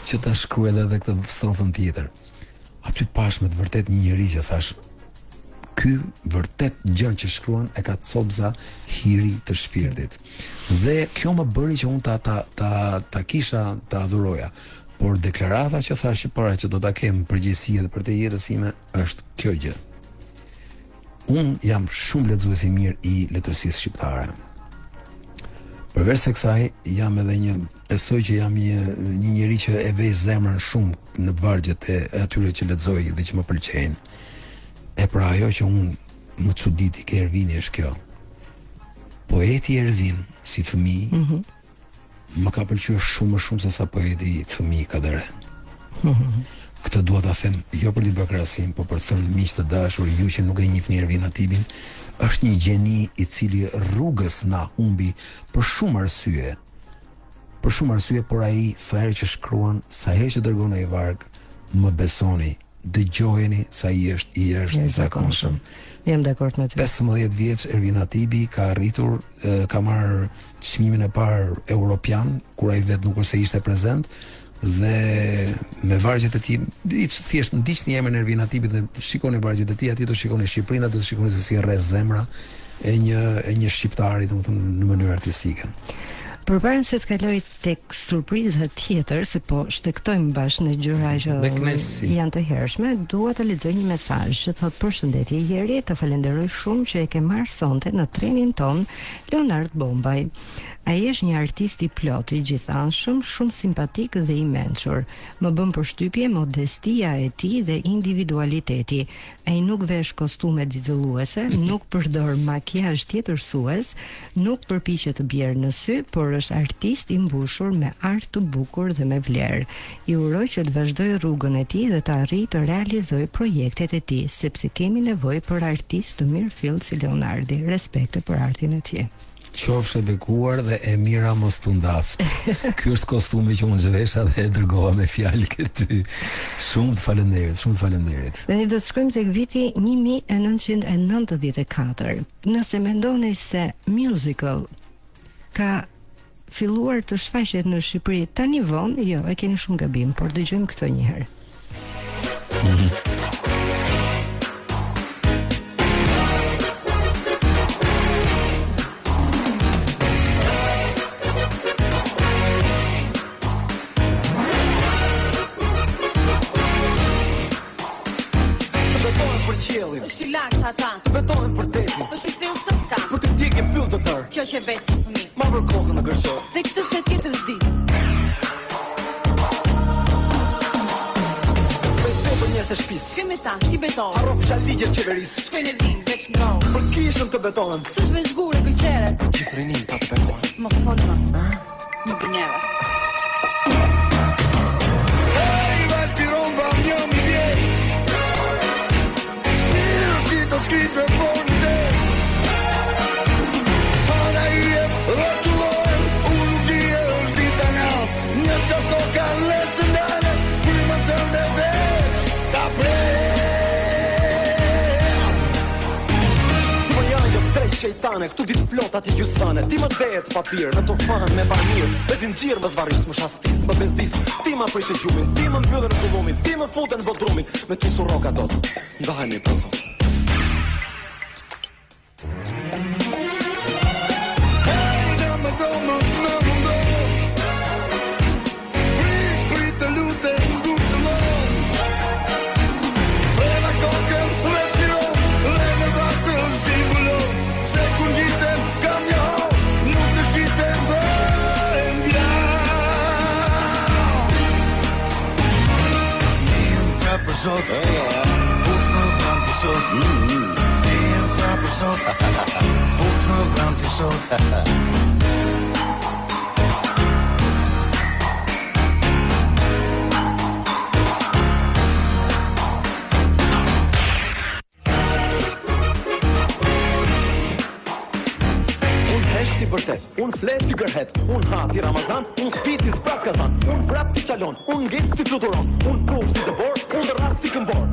që ta shkruaj edhe këtë strofën tjetër. Aty pash me të vërtet një njeri që thash, ky vërtet gjën që shkruan e ka copza hiri të shpirtit. Dhe kjo më bëri që unë ta kisha, ta adhuroja. Por deklarata që thash që para që do ta kem përgjegjësi edhe për të jetës ime është kjo gjë. Unë jam shumë lexues i mirë i letërsisë shqiptare. Përveç se kësaj, jam edhe besoj që jam një njeri që e vej zemrën shumë në vargjet e atyre që lexoj dhe që më pëlqejnë. E pra ajo që unë më çuditi ke Ervini është kjo. Poeti Ervin si fëmijë më ka pëlqyer shumë më shumë se sa poeti fëmijë Kadare. Këtë dua ta them jo për të bërë krahasim, por për të thënë miq të dashur, ju që nuk e njihni Ervina Tipin, është një gjeni i cili rrugës na humbi për shumë arsye. Për shumë arsye, por ai sa herë që shkruan, sa herë që dërgon ai varg, më besoni, dëgjojeni sa i është zakonshëm. Jam dakord me ty. 15 vjeç Ervina Tipi ka arritur, ka marrë çmimin e parë europian, kur ai vet nuk ose ishte prezent. Dhe me vargjet e tij, thjesht ndiqni emrin Ervina Tipi dhe shikoni vargjet e tij, aty do shikoni Shqipërinë, do shikoni se si rrez zemra e një shqiptari, domethënë në mënyrë artistike. Përpara se të kaloj tek surpriza tjetër, se po shtektojmë bashkë në gjëra që janë të hershme, dua të lexoj një mesazh që thotë: "Përshëndetje Jeri, të falenderoj shumë që e ke marrë sonte në trenin ton Leonard Bombaj. Ai është një artist i plot, i gjithanshëm, shumë simpatik dhe i mençur. Më bën përshtypje modestia e tij dhe individualiteti. Ai nuk vesh kostume xixëlluese, nuk përdor makijazh tjetërsues, nuk përpiqet të bjerë në sy, por është artist i mbushur me art të bukur dhe me vlerë. I uroj që të vazhdoj rrugën e tij dhe të arrijë të realizoj projektet e tij, sepse kemi nevojë për artist të mirëfill si Leonardi. Respekte për artin e tij." Qofshe bekuar dhe e mira mos tu ndaft. Ky është kostumi që unë zhvesha dhe e dërgova me fjalë këty. Shumë të faleminderit. Dhe ne do të shkojmë tek viti 1994. Nëse mendoni se musical ka filluar të shfaqet në Shqipëri tani vonë, jo, e keni shumë gabim, por dëgjojmë këtë një herë. Është i lartë ata, të betohen për tetin, është i thellë se s'ka, për të ndjekin pyll të tërë. Kjo që vetë si fëmi, ma për kokën në gërshor, dhe këtë se tjetër s'di. Besoj për njerëz të shtëpisë, shkemi ta, ti betohen, harro fsha ligjet qeverisë, shkojnë e vinë, veç ngrohë, për kishën të betohen, s'është veç gure këlqere, për gjithë rinin ta të betohen. Mos folë më, më për njeve. Skripe po në del Hala I e rotullohen Unë nuk di e është dita nalt Një qasto ka letë të ndale Prima të ndë veç Ta Ti më janë jo drejt shejtane Këtu ditë plota ti gjusane Ti më detë papirë në të fanë me banirë Bezin gjirë më zvaris, më shastis, më bezdis Ti më prishe gjumin, ti më mbjudhe në zullumin Ti më fute në bodrumin Me tu su roka do të Ndahemi për zot Sot, buk më vram të sot Jem pra për sot Buk më vram të sot Unë hesht i vërtet Unë flet t'i gërhet Unë ha t'i Ramazan Unë spit t'i spraskazan Unë vrap t'i qalon Unë ngec t'i fluturon Unë kush t'i dëbor Unë dërras t'i këmbor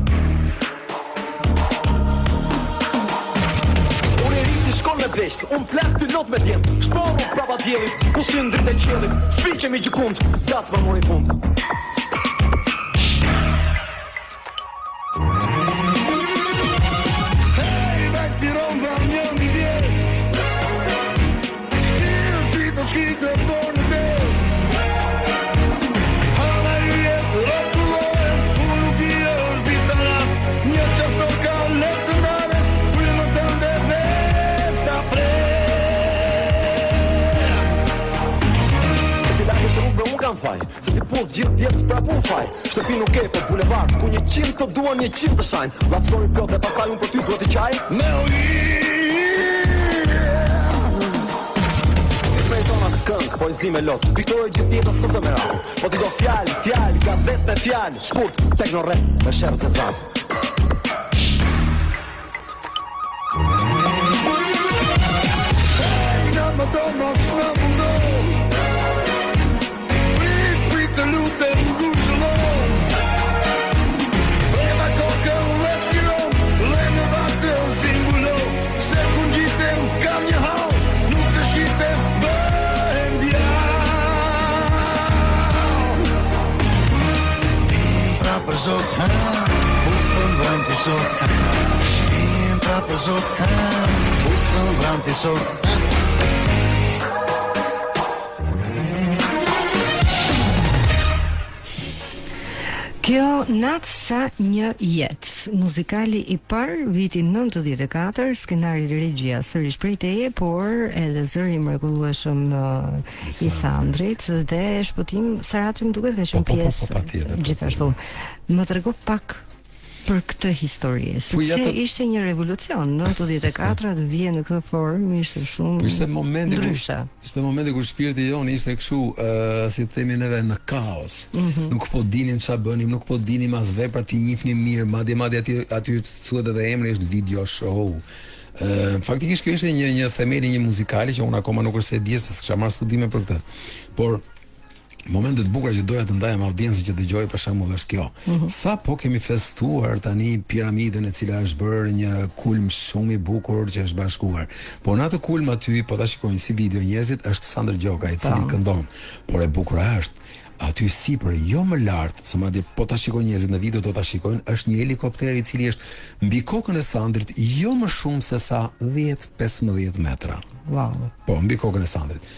Unë e ri t'i shkon me bresht Unë flas t'i lot me djem Shporu prapa djelit Ku si ndrit e qelit Shpiqemi gjukund Qas më mori fund Hey, back t'i romba një mi vjet Shpirë t'i për shkite por në del Hala I e rotullohen Unë nuk I e është dita nat Një qasto ka letë të ndale Prima të ndë veç ta Se ti lak është rrugë unë kam faj Se ti pull gjithë djetë pra pun faj Shtëpi nuk e për bulevard Ku 100 të duan 100 të shajnë Latësori plot dhe pastaj unë për ty duhet I qaj Me ojë Këng, poezi me lot Piktore gjithë jetës së me rap Po ti do fjallë, gazet me fjallë Shkurt, tekno rap, me shërë se zap Hey, në më do mos në mundo Prit të lutë në ngushëllon Prema kokën, let's get on Le në vaktë o simbolo Se kun gjitem, kam një hau Nuk të shqitem, për zot, bukën vram t'i sot Jem pra për zot, bukën vram t'i sot Kjo Natë sa një jetë, muzikali I parë vitin 94, skenari regjia sërish prej teje, por edhe zëri mrekullueshëm I Sandrit dhe shpëtim Saracim duket ka qenë pjesë gjithashtu. Më trego pak për këtë histori, sepse ishte një revolucion, 94 të vjen në këtë formë, ishte shumë ndryshe. Ishte momenti kur shpirti jon ishte kështu, si themi neve, në kaos. Nuk po dinim çfarë bënim, nuk po dinim as vepra ti njihnim mirë, madje aty thuhet edhe emri është video show. Faktikisht kjo ishte një themeli një muzikali që unë akoma nuk është e di se kisha marrë studime për këtë. Por momentet bukura që doja të ndaja me audiencën që dëgjoj për shembull është kjo. Sa po kemi festuar tani piramidën e cila është bërë një kulm shumë I bukur që është bashkuar. Po në atë kulm aty po ta shikojnë si video njerëzit është Sandër Gjoka I cili këndon. Por e bukur është aty sipër, jo më lart, se madje po ta shikojnë njerëzit në video do ta shikojnë, është një helikopter I cili është mbi kokën e Sandrit, jo më shumë se sa 10-15 metra. Wow. Po, mbi kokën e Sandrit.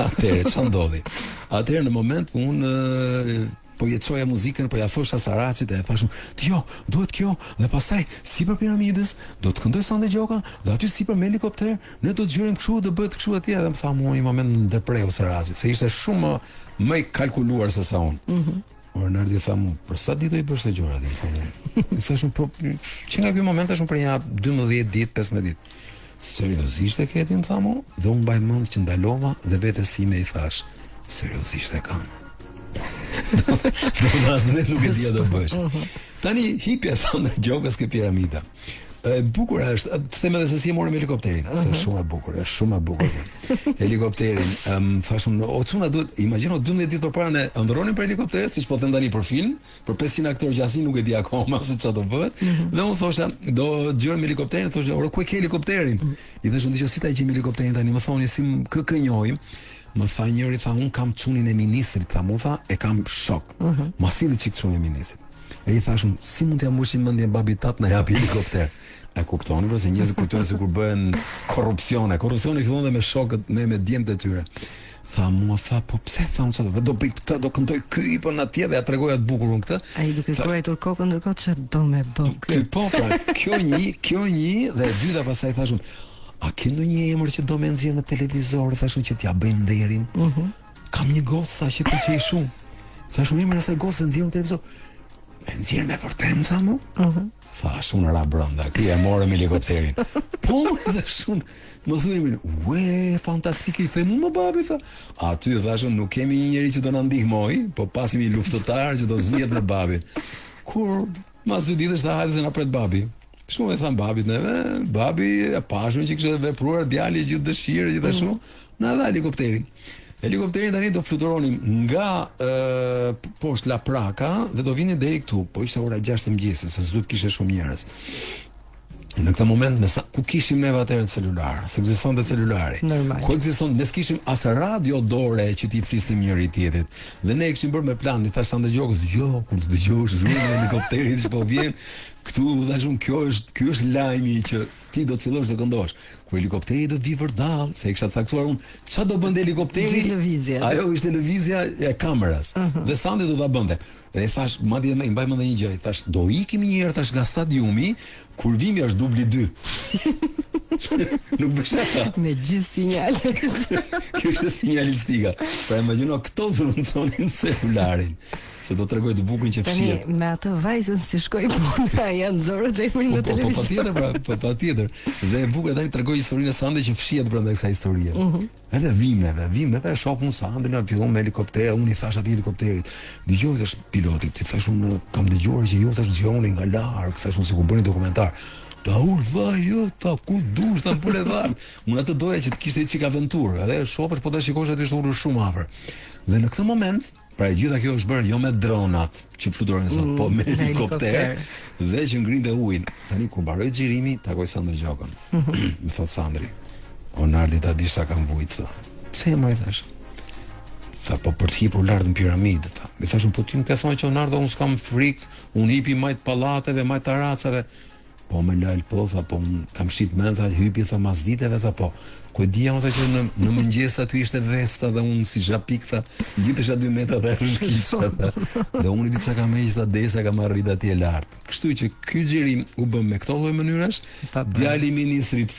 Atëherë ç'a ndodhi? Atëherë në moment unë po jetësoja muzikën, po ja thosha Saracit e thashun, jo, duhet kjo, dhe pastaj sipër piramidës do të këndoj Sandër Gjoka, dhe aty sipër me helikopter, ne do të zgjerim kështu, do bëhet kështu atje, dhe më tha mua një moment në ndërpreu Saracit, se ishte shumë më I kalkuluar se sa unë. Ornardi tha mua, për sa ditë do I bësh të gjëra aty? I thashun, po, që nga ky moment thashun për një 12 ditë, 15 ditë. Seriozisht e ke ti, më tha mua, dhe unë mbaj mend që ndalova dhe vetes time I thash, seriozisht e kam. Do të asvet nuk e dia do bësh. Tani hipja Sandër Gjokës ke piramida. E bukur është, të them edhe se si e morëm helikopterin, se është shumë e bukur, është shumë e bukur. Helikopterin, thashun, o çuna duhet, imagjino 12 ditë përpara ne ndronin për helikopter, siç po them tani për film, për 500 aktorë që asnjë nuk e di akoma se çfarë do bëhet. Dhe unë thosha, do dëgjojmë helikopterin, thosha, "Ora ku e ke helikopterin?" I thashun, "Dgjoj, si ta gjejmë helikopterin tani?" Më thoni si kë njohim. Më tha njëri, tha, unë kam çunin e ministrit, tha, mu tha, e kam shok. Ma silli çik çunin e ministrit. E I thashun, si mund t'ja mbushim mendjen babit tat na japi helikopter? E kuptoni, pra se njerëzit kujtojnë se kur bëhen korrupsione fillon dhe me shokët, me djemtë e tyre. Tha mua, tha, po pse tha unë çfarë do bëj këtë, do këndoj ky po atje dhe ja tregoja të bukur unë këtë. Ai duke shkruar kokën ndërkohë çfarë do me bë. Ky po, pra, kjo një dhe e dyta pastaj thashun, a ke ndonjë emër që do me nxjerr në televizor, thashun që t'ja bëjmë nderin. Kam një gocë që pëlqej shumë. Thashun emrin e asaj gocë nxjerr në televizor. Me nxjerr me vërtet, tha mu? Thashun ra brenda, ky e morëm helikopterin. Po, thashun, më thuaj, "Ue, fantastike, I them më babi tha." Aty thashun nuk kemi një njerëz që do na ndihmoj, po pasim një luftëtar që do zihet me babin. Kur mas 2 ditësh tha hajde se na pret babi. Shumë e thamë babit neve, babi e pashun që kështë vepruar djali gjithë dëshirë, gjithashtu, na dha helikopterin. Helikopterin tani do fluturonim nga poshtë La Praka dhe do vinin deri këtu, po ishte ora 6 e mëngjesit, se s'duhet kishte shumë njerëz. Në këtë moment ku kishim neve atëherë celular, se ekzistonte celulari. Normal. Ku ekziston, ne s'kishim as radio dore që ti flisnim njëri tjetrit. Dhe ne kishim bërë me plan, I thash Sandër Gjokës, "Dgjoj, kur të dëgjosh zhurmën e helikopterit që po vjen, këtu thashun ky është lajmi që ti do të fillosh të këndosh. Kur helikopteri do të vi vërdall, se I kisha caktuar unë, ç'a do bënte helikopteri? Ajo ishte lëvizja e kamerës. Dhe Sandi do ta bënte. Dhe I thash, madje I mbaj mend një gjë, I thash, do ikim një herë tash nga stadiumi, kur vimi është dubli 2. Nuk bësheta. Me gjithë sinjalet. Kjo është sinjalistika. Pra imagjino këto zëvendësonin celularin. Se do t'rregoj të bukurin që fshihet. Tani me atë vajzën si shkoi puna, janë nxorët emrin në televizor. Po patjetër. Dhe e bukur tani t'rregoj historinë e Sandrit që fshihet brenda kësaj historie. Edhe vimeve, shofun Sandrin, fillon me helikopter, unë I thash atij helikopterit, "Dgjoj tash pilotit, I thash unë kam dëgjuar që ju tash dëgjoni nga larg, thash unë sikur bëni dokumentar." Ta urdhva jo, ta ku dush ta pule dhan. Unë atë doja që të kishte çik aventurë, edhe shofër po ta shikosh aty është urrë shumë afër. Dhe në këtë moment, pra e gjitha kjo është bërë jo me dronat që fluturojnë sot, po me helikopter dhe që ngrinte ujin. Tani kur mbaroi xhirimi, takoj Sandër Gjokën. Më thot Sandri, "Onardi ta dish sa kam vujt." Tha. "Pse më I thash?" Tha, "Po për të hipur lart në piramidë." Tha. Mi thashun, "Po ti më ke thonë që Onardo unë s'kam frikë, unë hipi majt pallateve, majt taracave." Po më lal po, tha po kam shit mend, tha hypi tha mas diteve, tha po. Ku e dija tha që në mëngjes aty ishte Vesta dhe unë si zhapik tha, ngjitesha 2 metra dhe rrshkitsha tha. Dhe unë di çka kam heqë sa desa kam arrit atje lart. Kështu që ky xhirim u bë me këto lloj mënyrash, djali i ministrit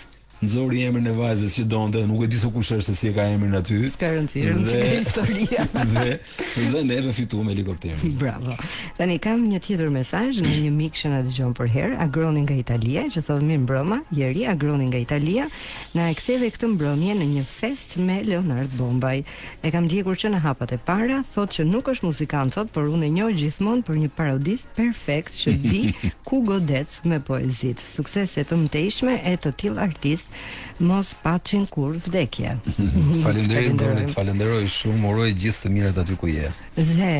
nxori emrin e vajzës që donte, nuk e di se kush është, se si e ka emrin aty. S'ka rëndësi historia. Dhe neve fituam helikopterin. Bravo. Tani kam një tjetër mesazh nga një mik që na dëgjon për herë, Agroni nga Italia, që thotë mirë mbrëma, Jeri Agroni nga Italia, na e ktheve këtë mbrëmje në një fest me Leonard Bombaj. E kam ndjekur që në hapat e para, thotë që nuk është muzikant, thotë, por unë e njoh gjithmonë për një parodist perfekt që di ku godet me poezit. Suksese të mëtejshme e të tillë artist mos patrin kur vdekje. Falenderoj, falenderoj shumë, uroj gjithë të mirat aty ku je. Dhe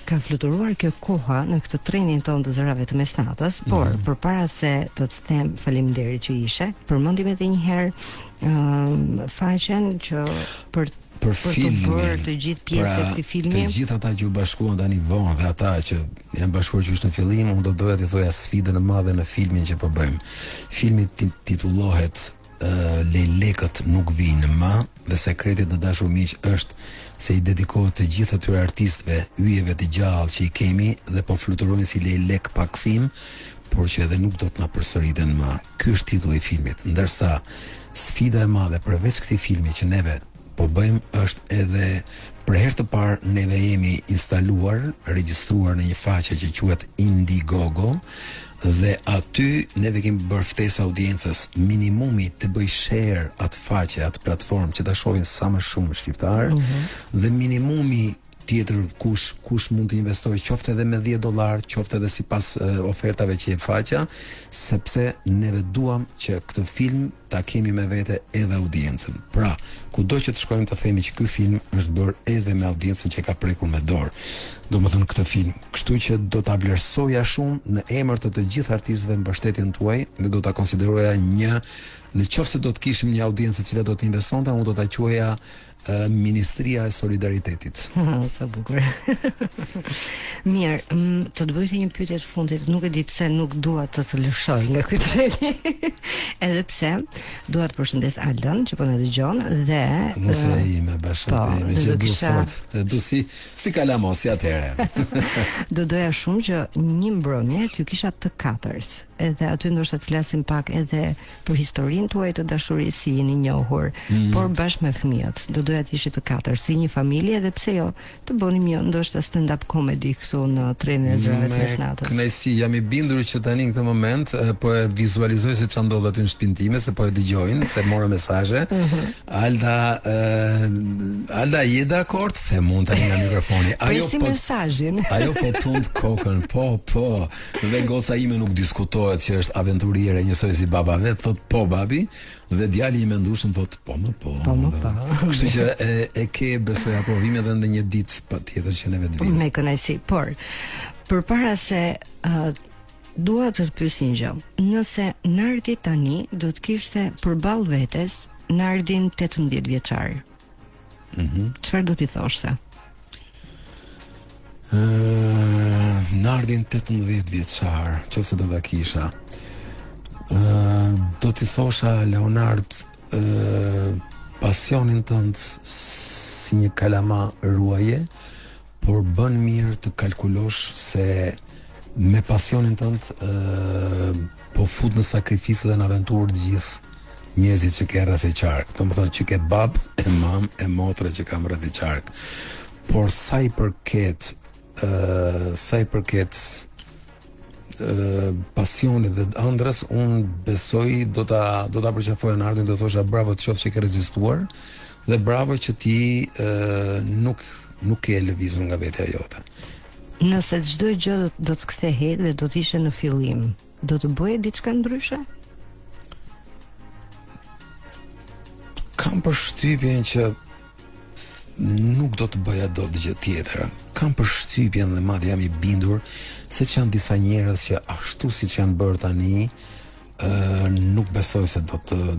ka fluturuar kjo koha në këtë trenin ton të zërave të mesnatës, por përpara se të them faleminderit që ishe, përmendim edhe një herë faqen që për filmin, të bërë të gjithë pjesë e këtij filmi. Të gjithë ata që u bashkuan tani vonë dhe ata që janë bashkuar që është në fillim, unë do doja t'i thoja sfidën e madhe në filmin që po bëjmë. Filmi titullohet Lelekët nuk vinë më, dhe sekreti të dashur miq është se i dedikohet të gjithë atyre artistëve, yjeve të gjallë që i kemi dhe po fluturojnë si lelek pa kthim, por që edhe nuk do të na përsëriten më. Ky është titulli i filmit, ndërsa sfida e madhe përveç këtij filmi që neve po bëjmë është edhe për herë të parë neve jemi instaluar, regjistruar në një faqe që quhet Indiegogo, dhe aty neve kemi bërë ftesë audiencës minimumi të bëj share atë faqe, atë platformë që ta shohin sa më shumë shqiptar, dhe minimumi tjetër kush mund të investojë qoftë edhe me $10, qoftë edhe sipas ofertave që jep faqja, sepse neve duam që këtë film ta kemi me vete edhe audiencën. Pra, kudo që të shkojmë të themi që ky film është bërë edhe me audiencën që ka prekur me dorë. Domethënë këtë film. Kështu që do ta vlerësoja shumë në emër të gjithë artistëve mbështetjen tuaj dhe do ta konsideroja një, nëse do të kishim një audiencë e cila do të investonte, unë do ta quaja Ministria e Solidaritetit. Sa bukur. Mirë, të të bëjtë një pyetje të fundit, nuk e di pse nuk dua të të lëshoj nga ky treni. Edhe pse dua të përshëndes Aldan që po na dëgjon dhe mos e ime bashkëtim që du fort. Du si kalamosi atëherë. Do doja shumë që një mbrëmje t'ju kisha të katërt. Edhe aty ndoshta të flasim pak edhe për historinë tuaj të dashurisë, si jeni njohur, por bashkë me fëmijët. Do doja të ishit të katër, si një familje, dhe pse jo, të bënim një ndoshta stand-up comedy këtu në trenin e zërave të mesnatës. Kënaqësi, jam i bindur që tani në këtë moment po e vizualizoj se çfarë ndodh aty në shtëpinë time, se po e dëgjojnë, se morë mesazhe. Alda je dakord? The mund tani nga mikrofoni. Ajo po mesazhin. Ajo po tund kokën, po. Dhe goca ime nuk diskutohet që është aventuriere njësoj si baba vet, thot po babi, dhe djali i mendueshëm thot po. Kështu që e ke besoj aprovimin edhe në një ditë patjetër që neve të vijmë. Me kënaqësi, por përpara se dua të të pyes një gjë. Nëse Nardi tani do të kishte përballë vetes Nardin 18 vjeçar. Çfarë do t'i thoshte? Nardin 18 vjeçar, nëse do ta kisha, do t'i thosha Leonard, pasionin tënd si një kalama ruaje, por bën mirë të kalkulosh se me pasionin tënd po fut në sakrificë dhe në aventurë të gjithë njerëzit që ke rreth e qark. Domethënë që ke bab, e mam, e motre që kam rreth e qark. Por sa i përket pasionit dhe ëndrës, unë besoj do ta përqafoja në ardhin, do thosha bravo të qoftë që ke rezistuar dhe bravo që ti nuk ke lëvizur nga vetja jote. Nëse çdo gjë do të kthehej dhe do të ishte në fillim, do të bëje diçka ndryshe? Kam përshtypjen që nuk do të bëja dot gjë tjetër. Kam përshtypjen dhe madje jam i bindur se që janë disa njerëz që ashtu siç janë bërë tani, nuk besoj se do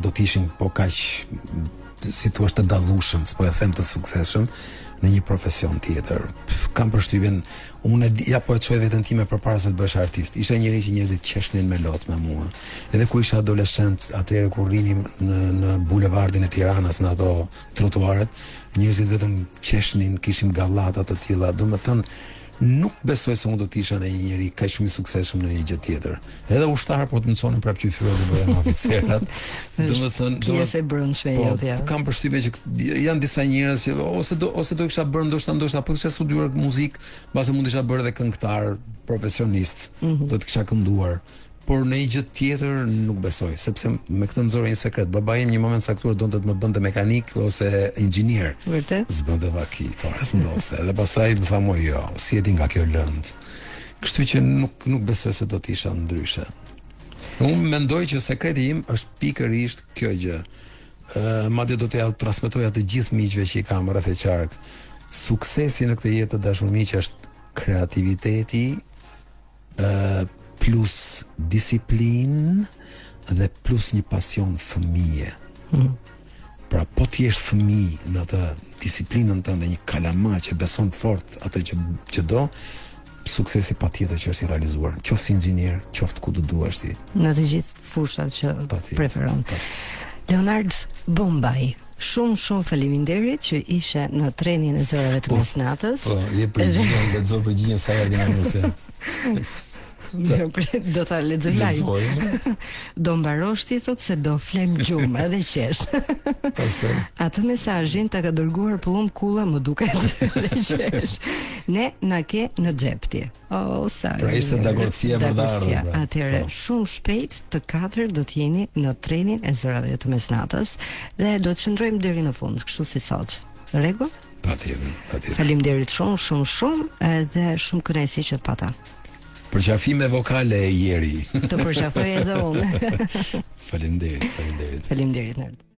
të ishin po kaq, si thua, të dallueshëm, s'po e them të suksesshëm, në një profesion tjetër. Kam përshtypjen, unë ja po e çoj veten time përpara se të bëhesh artist. Isha njëri që njerëzit qeshnin me lot me mua. Edhe kur isha adoleshent, atëherë kur rinim në bulevardin e Tiranës, në ato trotuaret, njerëzit vetëm qeshnin, kishim gallata të tilla. Domethënë nuk besoj se unë do të isha në një njeri kaq shumë i suksesshëm në një gjë tjetër. Edhe ushtar po të mësonin prapë që fytyrë të bëhen oficerat. Domethënë, pjesë e brendshme e jote. Kam përshtypjen që janë disa njerëz që ose do kisha bërë ndoshta po të kisha studiuar muzikë, mbase mund të isha bërë edhe këngëtar profesionist. Do të kisha kënduar. Por në një gjë tjetër nuk besoj, sepse me këtë më nxorë një sekret. Babai im një moment saktuar donte të më bënte mekanik ose inxhinier. Vërtet? S'bënte vaki, fare s'ndodhte. Edhe pastaj më tha mua jo, si jeti nga kjo lëndë. Kështu që nuk besoj se do të isha ndryshe. Unë mendoj që sekreti im është pikërisht kjo gjë. Madje do t'ja transmetoja të gjithë miqve që i kam rreth e qark. Suksesi në këtë jetë të dashur miq është kreativiteti, plus disiplinë dhe plus një pasion fëmije. Pra po ti jesh fëmijë në atë disiplinën tënde, një kalama që beson fort atë që do, suksesi patjetër që është i realizuar. Qoftë si inxhinier, qoftë ku do duash ti. Në të gjithë fushat që preferon. Leonard Bombaj, shumë faleminderit që ishe në trenin e zërave të mesnatës. Po, je përgjigjen, lexo përgjigjen sa herë më nëse. Do ta lexoj live. Do mbarosh ti thot se do flem gjumë edhe qesh. Atë mesazhin ta ka dërguar Pullum Kulla, më duket dhe qesh. Ne na ke në xhep ti. Sa. Pra ishte dagorësia për të ardhur. Atëherë shumë shpejt të katër do të jeni në trenin e zërave të mesnatës dhe do të qëndrojmë deri në fund, kështu si sot. Rregull? Patjetër. Faleminderit shumë edhe shumë kënaqësi që të pata. Përqafime vokale e Jeri. Të përqafoj edhe unë. Faleminderit. Faleminderit Nerd.